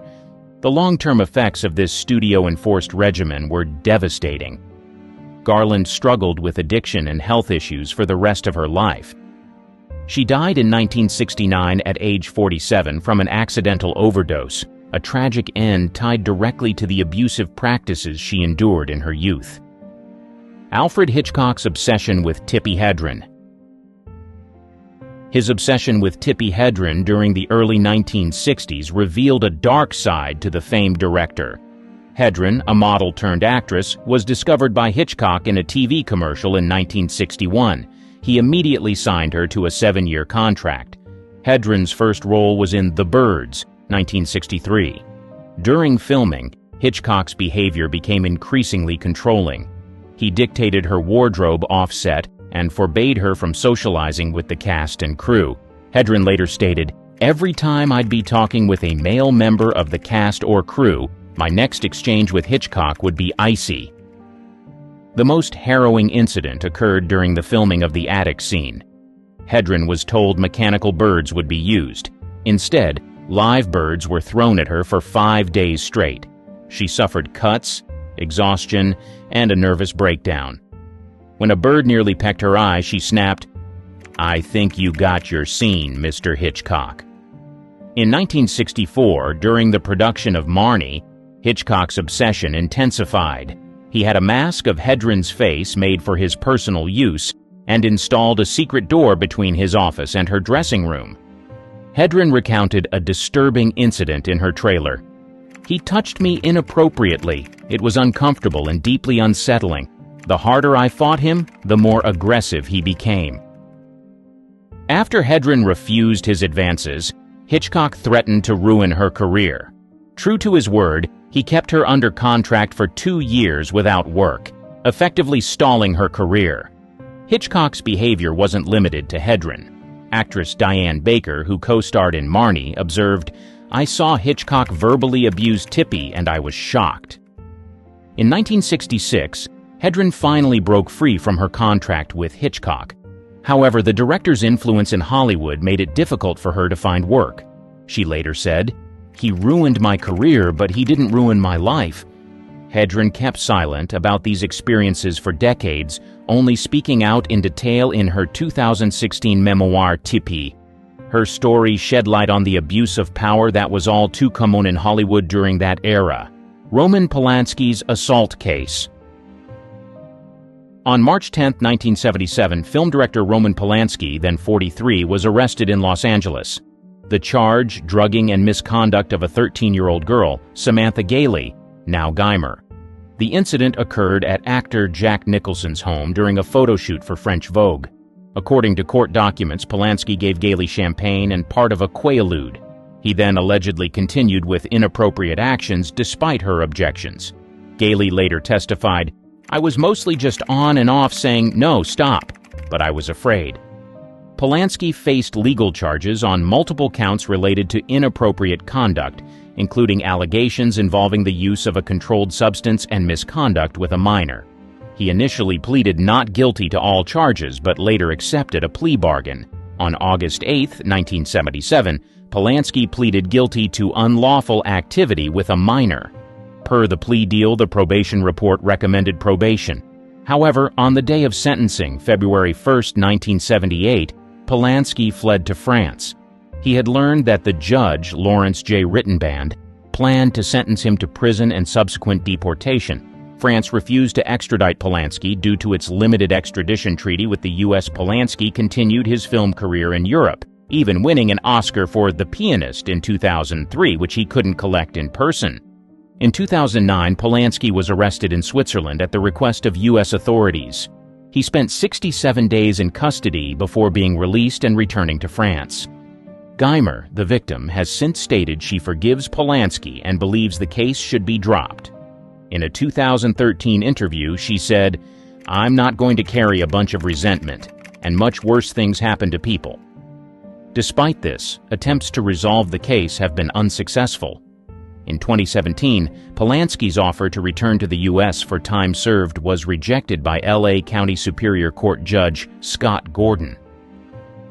The long-term effects of this studio-enforced regimen were devastating. Garland struggled with addiction and health issues for the rest of her life. She died in 1969 at age 47 from an accidental overdose, a tragic end tied directly to the abusive practices she endured in her youth. Alfred Hitchcock's obsession with Tippi Hedren. His obsession with Tippi Hedren during the early 1960s revealed a dark side to the famed director. Hedren, a model-turned-actress, was discovered by Hitchcock in a TV commercial in 1961. He immediately signed her to a 7-year contract. Hedren's first role was in The Birds, 1963. During filming, Hitchcock's behavior became increasingly controlling. He dictated her wardrobe off-set and forbade her from socializing with the cast and crew. Hedren later stated, "Every time I'd be talking with a male member of the cast or crew, my next exchange with Hitchcock would be icy." The most harrowing incident occurred during the filming of the attic scene. Hedren was told mechanical birds would be used. Instead, live birds were thrown at her for 5 days straight. She suffered cuts, exhaustion, and a nervous breakdown. When a bird nearly pecked her eye, she snapped, "I think you got your scene, Mr. Hitchcock." In 1964, during the production of Marnie, Hitchcock's obsession intensified. He had a mask of Hedren's face made for his personal use and installed a secret door between his office and her dressing room. Hedren recounted a disturbing incident in her trailer. "He touched me inappropriately. It was uncomfortable and deeply unsettling. The harder I fought him, the more aggressive he became." After Hedren refused his advances, Hitchcock threatened to ruin her career. True to his word, he kept her under contract for 2 years without work, effectively stalling her career. Hitchcock's behavior wasn't limited to Hedren. Actress Diane Baker, who co-starred in Marnie, observed, "I saw Hitchcock verbally abuse Tippi and I was shocked." In 1966, Hedren finally broke free from her contract with Hitchcock. However, the director's influence in Hollywood made it difficult for her to find work. She later said, "He ruined my career, but he didn't ruin my life." Hedren kept silent about these experiences for decades, only speaking out in detail in her 2016 memoir, Tippi. Her story shed light on the abuse of power that was all too common in Hollywood during that era. Roman Polanski's assault case. On March 10, 1977, film director Roman Polanski, then 43, was arrested in Los Angeles. The charge, drugging and misconduct of a 13-year-old girl, Samantha Gailey, now Geimer. The incident occurred at actor Jack Nicholson's home during a photo shoot for French Vogue. According to court documents, Polanski gave Gailey champagne and part of a Quaalude. He then allegedly continued with inappropriate actions despite her objections. Gailey later testified, "I was mostly just on and off saying, 'No, stop,' but I was afraid." Polanski faced legal charges on multiple counts related to inappropriate conduct, including allegations involving the use of a controlled substance and misconduct with a minor. He initially pleaded not guilty to all charges, but later accepted a plea bargain. On August 8, 1977, Polanski pleaded guilty to unlawful activity with a minor. Per the plea deal, the probation report recommended probation. However, on the day of sentencing, February 1, 1978, Polanski fled to France. He had learned that the judge, Lawrence J. Rittenband, planned to sentence him to prison and subsequent deportation. France refused to extradite Polanski due to its limited extradition treaty with the U.S. Polanski continued his film career in Europe, even winning an Oscar for The Pianist in 2003, which he couldn't collect in person. In 2009, Polanski was arrested in Switzerland at the request of U.S. authorities. He spent 67 days in custody before being released and returning to France. Geimer, the victim, has since stated she forgives Polanski and believes the case should be dropped. In a 2013 interview, she said, "I'm not going to carry a bunch of resentment, and much worse things happen to people." Despite this, attempts to resolve the case have been unsuccessful. In 2017, Polanski's offer to return to the U.S. for time served was rejected by L.A. County Superior Court Judge Scott Gordon.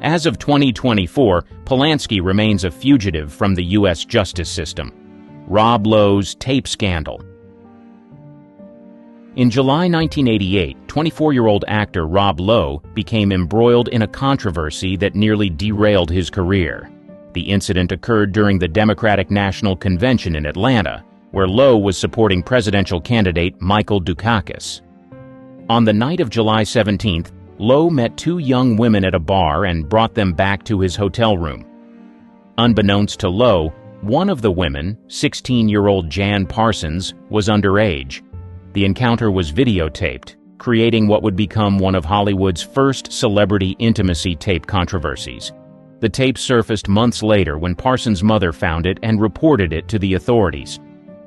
As of 2024, Polanski remains a fugitive from the U.S. justice system. Rob Lowe's tape scandal. In July 1988, 24-year-old actor Rob Lowe became embroiled in a controversy that nearly derailed his career. The incident occurred during the Democratic National Convention in Atlanta, where Lowe was supporting presidential candidate Michael Dukakis. On the night of July 17th, Lowe met two young women at a bar and brought them back to his hotel room. Unbeknownst to Lowe, one of the women, 16-year-old Jan Parsons, was underage. The encounter was videotaped, creating what would become one of Hollywood's first celebrity intimacy tape controversies. The tape surfaced months later when Parsons' mother found it and reported it to the authorities.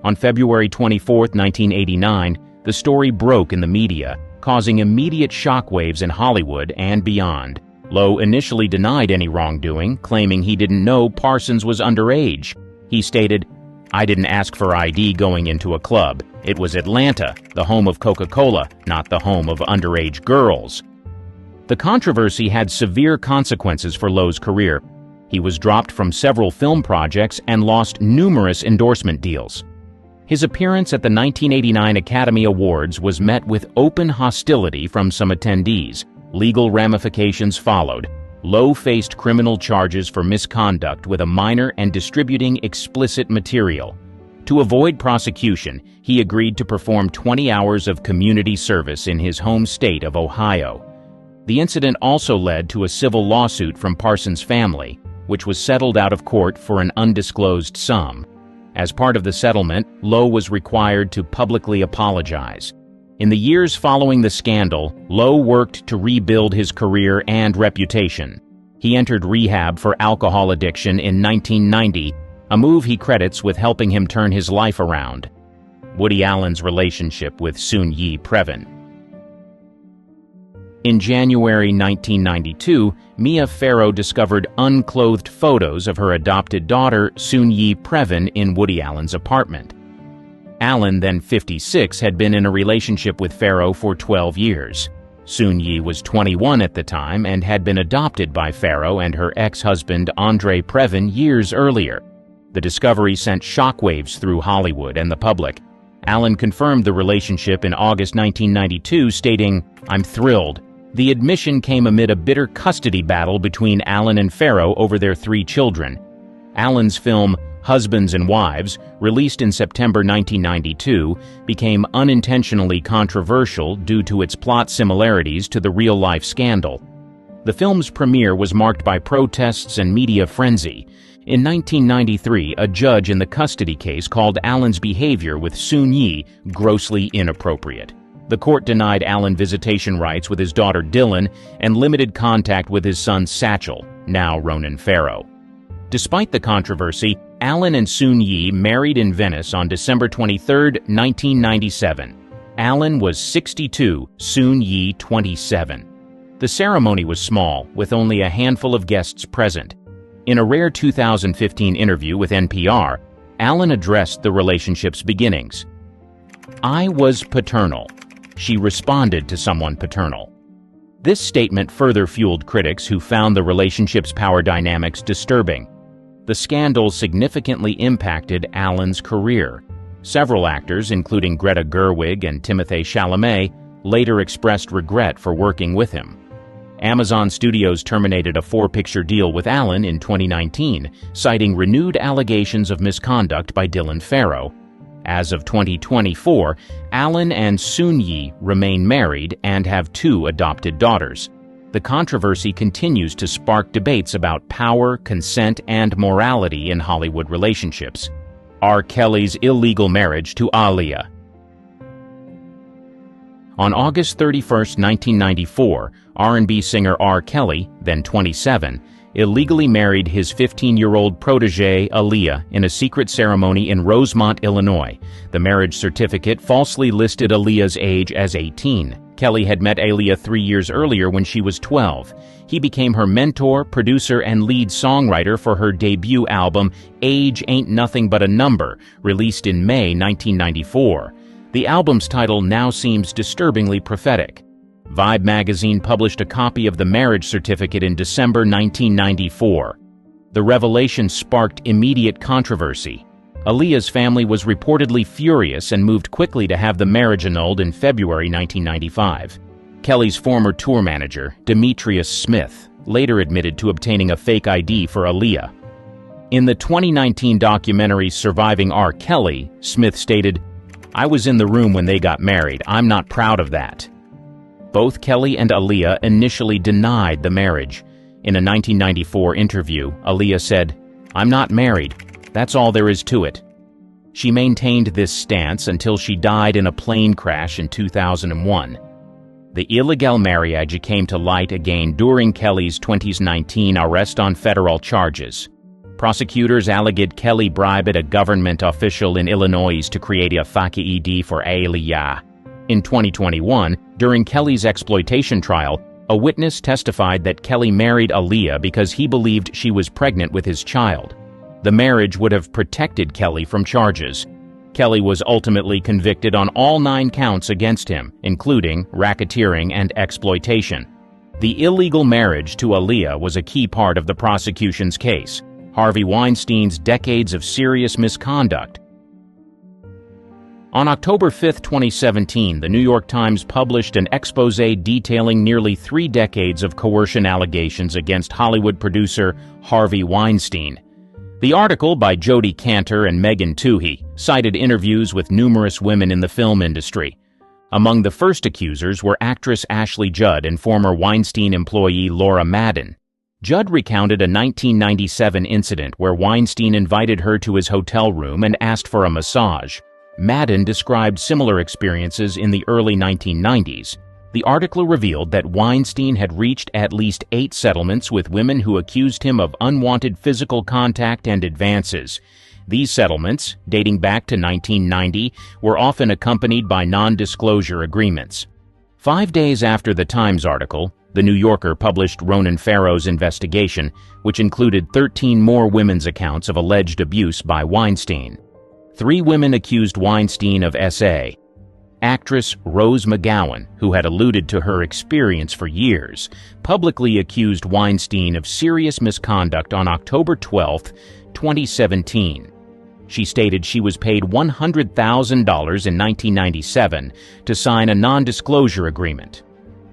On February 24, 1989, the story broke in the media, causing immediate shockwaves in Hollywood and beyond. Lowe initially denied any wrongdoing, claiming he didn't know Parsons was underage. He stated, "I didn't ask for ID going into a club. It was Atlanta, the home of Coca-Cola, not the home of underage girls." The controversy had severe consequences for Lowe's career. He was dropped from several film projects and lost numerous endorsement deals. His appearance at the 1989 Academy Awards was met with open hostility from some attendees. Legal ramifications followed. Lowe faced criminal charges for misconduct with a minor and distributing explicit material. To avoid prosecution, he agreed to perform 20 hours of community service in his home state of Ohio. The incident also led to a civil lawsuit from Parsons' family, which was settled out of court for an undisclosed sum. As part of the settlement, Lowe was required to publicly apologize. In the years following the scandal, Lowe worked to rebuild his career and reputation. He entered rehab for alcohol addiction in 1990, a move he credits with helping him turn his life around. Woody Allen's relationship with Soon-Yi Previn. In January 1992, Mia Farrow discovered unclothed photos of her adopted daughter, Soon-Yi Previn, in Woody Allen's apartment. Allen, then 56, had been in a relationship with Farrow for 12 years. Soon-Yi was 21 at the time and had been adopted by Farrow and her ex-husband Andre Previn years earlier. The discovery sent shockwaves through Hollywood and the public. Allen confirmed the relationship in August 1992, stating, "I'm thrilled." The admission came amid a bitter custody battle between Allen and Farrow over their 3 children. Allen's film, Husbands and Wives, released in September 1992, became unintentionally controversial due to its plot similarities to the real-life scandal. The film's premiere was marked by protests and media frenzy. In 1993, a judge in the custody case called Allen's behavior with Soon-Yi grossly inappropriate. The court denied Allen visitation rights with his daughter Dylan and limited contact with his son Satchel, now Ronan Farrow. Despite the controversy, Allen and Soon-Yi married in Venice on December 23, 1997. Allen was 62, Soon-Yi 27. The ceremony was small, with only a handful of guests present. In a rare 2015 interview with NPR, Allen addressed the relationship's beginnings. "I was paternal. She responded to someone paternal." This statement further fueled critics who found the relationship's power dynamics disturbing. The scandal significantly impacted Allen's career. Several actors, including Greta Gerwig and Timothée Chalamet, later expressed regret for working with him. Amazon Studios terminated a 4-picture deal with Allen in 2019, citing renewed allegations of misconduct by Dylan Farrow. As of 2024, Allen and Soon-Yi remain married and have 2 adopted daughters. The controversy continues to spark debates about power, consent, and morality in Hollywood relationships. R. Kelly's illegal marriage to Aaliyah. On August 31, 1994, R&B singer R. Kelly, then 27, illegally married his 15-year-old protégée Aaliyah in a secret ceremony in Rosemont, Illinois. The marriage certificate falsely listed Aaliyah's age as 18. Kelly had met Aaliyah 3 years earlier when she was 12. He became her mentor, producer, and lead songwriter for her debut album, Age Ain't Nothing But a Number, released in May 1994. The album's title now seems disturbingly prophetic. Vibe magazine published a copy of the marriage certificate in December 1994. The revelation sparked immediate controversy. Aaliyah's family was reportedly furious and moved quickly to have the marriage annulled in February 1995. Kelly's former tour manager, Demetrius Smith, later admitted to obtaining a fake ID for Aaliyah. In the 2019 documentary Surviving R. Kelly, Smith stated, "I was in the room when they got married. I'm not proud of that." Both Kelly and Aaliyah initially denied the marriage. In a 1994 interview, Aaliyah said, "I'm not married. That's all there is to it." She maintained this stance until she died in a plane crash in 2001. The illegal marriage came to light again during Kelly's 2019 arrest on federal charges. Prosecutors alleged Kelly bribed a government official in Illinois to create a fake ID for Aaliyah. In 2021, during Kelly's exploitation trial, a witness testified that Kelly married Aaliyah because he believed she was pregnant with his child. The marriage would have protected Kelly from charges. Kelly was ultimately convicted on all 9 counts against him, including racketeering and exploitation. The illegal marriage to Aaliyah was a key part of the prosecution's case. Harvey Weinstein's decades of serious misconduct. On October 5, 2017, the New York Times published an exposé detailing nearly 3 decades of coercion allegations against Hollywood producer Harvey Weinstein. The article, by Jodi Kantor and Megan Twohey, cited interviews with numerous women in the film industry. Among the first accusers were actress Ashley Judd and former Weinstein employee Laura Madden. Judd recounted a 1997 incident where Weinstein invited her to his hotel room and asked for a massage. Madden described similar experiences in the early 1990s. The article revealed that Weinstein had reached at least 8 settlements with women who accused him of unwanted physical contact and advances. These settlements, dating back to 1990, were often accompanied by non-disclosure agreements. 5 days after the Times article, The New Yorker published Ronan Farrow's investigation, which included 13 more women's accounts of alleged abuse by Weinstein. 3 women accused Weinstein of SA. Actress Rose McGowan, who had alluded to her experience for years, publicly accused Weinstein of serious misconduct on October 12, 2017. She stated she was paid $100,000 in 1997 to sign a non-disclosure agreement.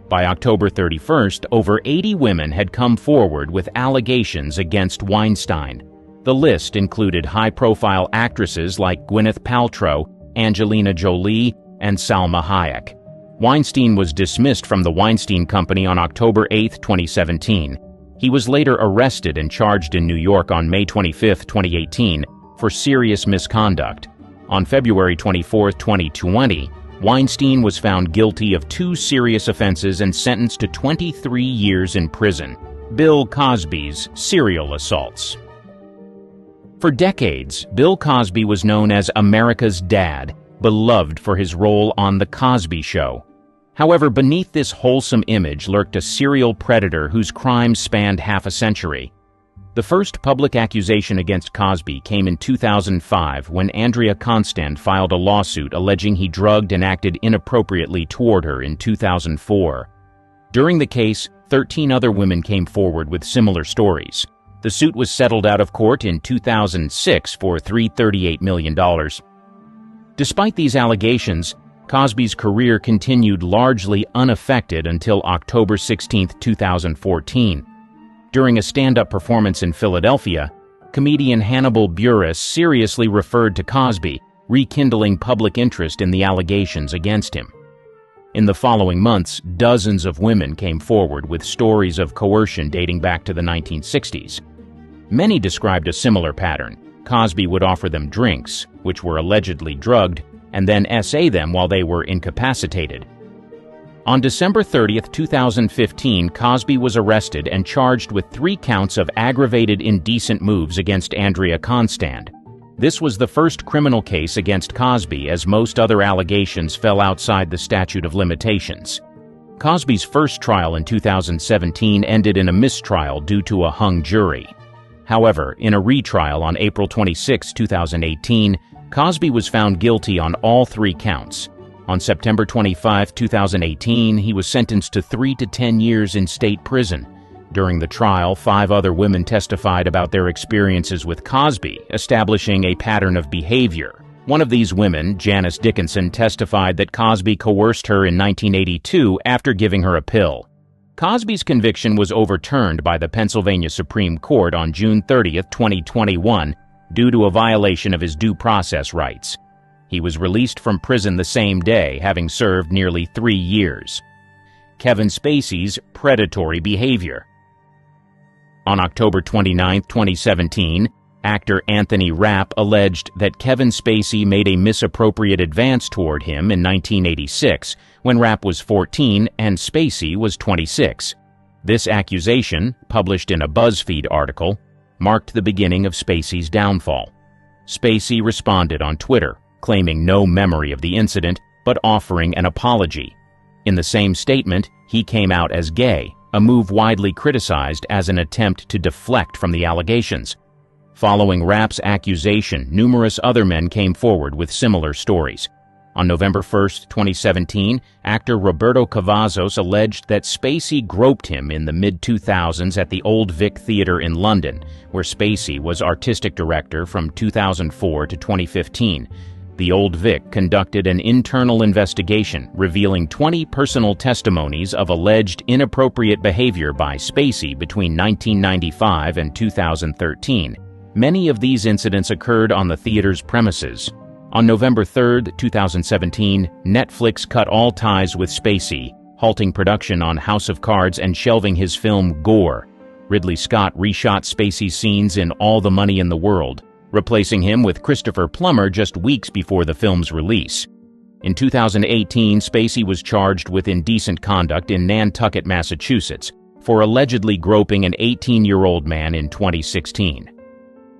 By October 31st, over 80 women had come forward with allegations against Weinstein. The list included high-profile actresses like Gwyneth Paltrow, Angelina Jolie, and Salma Hayek. Weinstein was dismissed from the Weinstein Company on October 8, 2017. He was later arrested and charged in New York on May 25, 2018, for serious misconduct. On February 24, 2020, Weinstein was found guilty of 2 serious offenses and sentenced to 23 years in prison. Bill Cosby's serial assaults. For decades, Bill Cosby was known as America's dad, beloved for his role on The Cosby Show. However, beneath this wholesome image lurked a serial predator whose crimes spanned half a century. The first public accusation against Cosby came in 2005 when Andrea Constand filed a lawsuit alleging he drugged and acted inappropriately toward her in 2004. During the case, 13 other women came forward with similar stories. The suit was settled out of court in 2006 for $338 million. Despite these allegations, Cosby's career continued largely unaffected until October 16, 2014. During a stand-up performance in Philadelphia, comedian Hannibal Buress seriously referred to Cosby, rekindling public interest in the allegations against him. In the following months, dozens of women came forward with stories of coercion dating back to the 1960s. Many described a similar pattern. Cosby would offer them drinks, which were allegedly drugged, and then essay them while they were incapacitated. On December 30, 2015, Cosby was arrested and charged with 3 counts of aggravated indecent moves against Andrea Constand. This was the first criminal case against Cosby, as most other allegations fell outside the statute of limitations. Cosby's first trial in 2017 ended in a mistrial due to a hung jury. However, in a retrial on April 26, 2018, Cosby was found guilty on all 3 counts. On September 25, 2018, he was sentenced to 3 to 10 years in state prison. During the trial, 5 other women testified about their experiences with Cosby, establishing a pattern of behavior. One of these women, Janice Dickinson, testified that Cosby coerced her in 1982 after giving her a pill. Cosby's conviction was overturned by the Pennsylvania Supreme Court on June 30, 2021, due to a violation of his due process rights. He was released from prison the same day, having served nearly 3 years. Kevin Spacey's predatory behavior. On October 29, 2017, actor Anthony Rapp alleged that Kevin Spacey made a misappropriate advance toward him in 1986, when Rapp was 14 and Spacey was 26. This accusation, published in a BuzzFeed article, marked the beginning of Spacey's downfall. Spacey responded on Twitter, claiming no memory of the incident, but offering an apology. In the same statement, he came out as gay, a move widely criticized as an attempt to deflect from the allegations. Following Rapp's accusation, numerous other men came forward with similar stories. On November 1, 2017, actor Roberto Cavazos alleged that Spacey groped him in the mid-2000s at the Old Vic Theatre in London, where Spacey was artistic director from 2004 to 2015. The Old Vic conducted an internal investigation revealing 20 personal testimonies of alleged inappropriate behavior by Spacey between 1995 and 2013. Many of these incidents occurred on the theater's premises. On November 3, 2017, Netflix cut all ties with Spacey, halting production on House of Cards and shelving his film Gore. Ridley Scott reshot Spacey's scenes in All the Money in the World, replacing him with Christopher Plummer just weeks before the film's release. In 2018, Spacey was charged with indecent conduct in Nantucket, Massachusetts, for allegedly groping an 18-year-old man in 2016.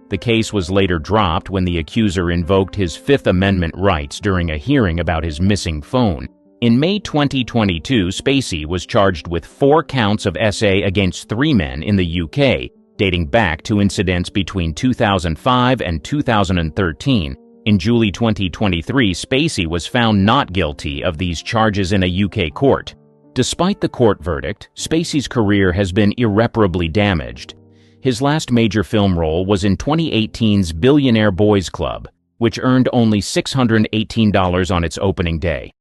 The case was later dropped when the accuser invoked his Fifth Amendment rights during a hearing about his missing phone. In May 2022, Spacey was charged with 4 counts of SA against 3 men in the UK, dating back to incidents between 2005 and 2013. In July 2023, Spacey was found not guilty of these charges in a UK court. Despite the court verdict, Spacey's career has been irreparably damaged. His last major film role was in 2018's Billionaire Boys Club, which earned only $618 on its opening day.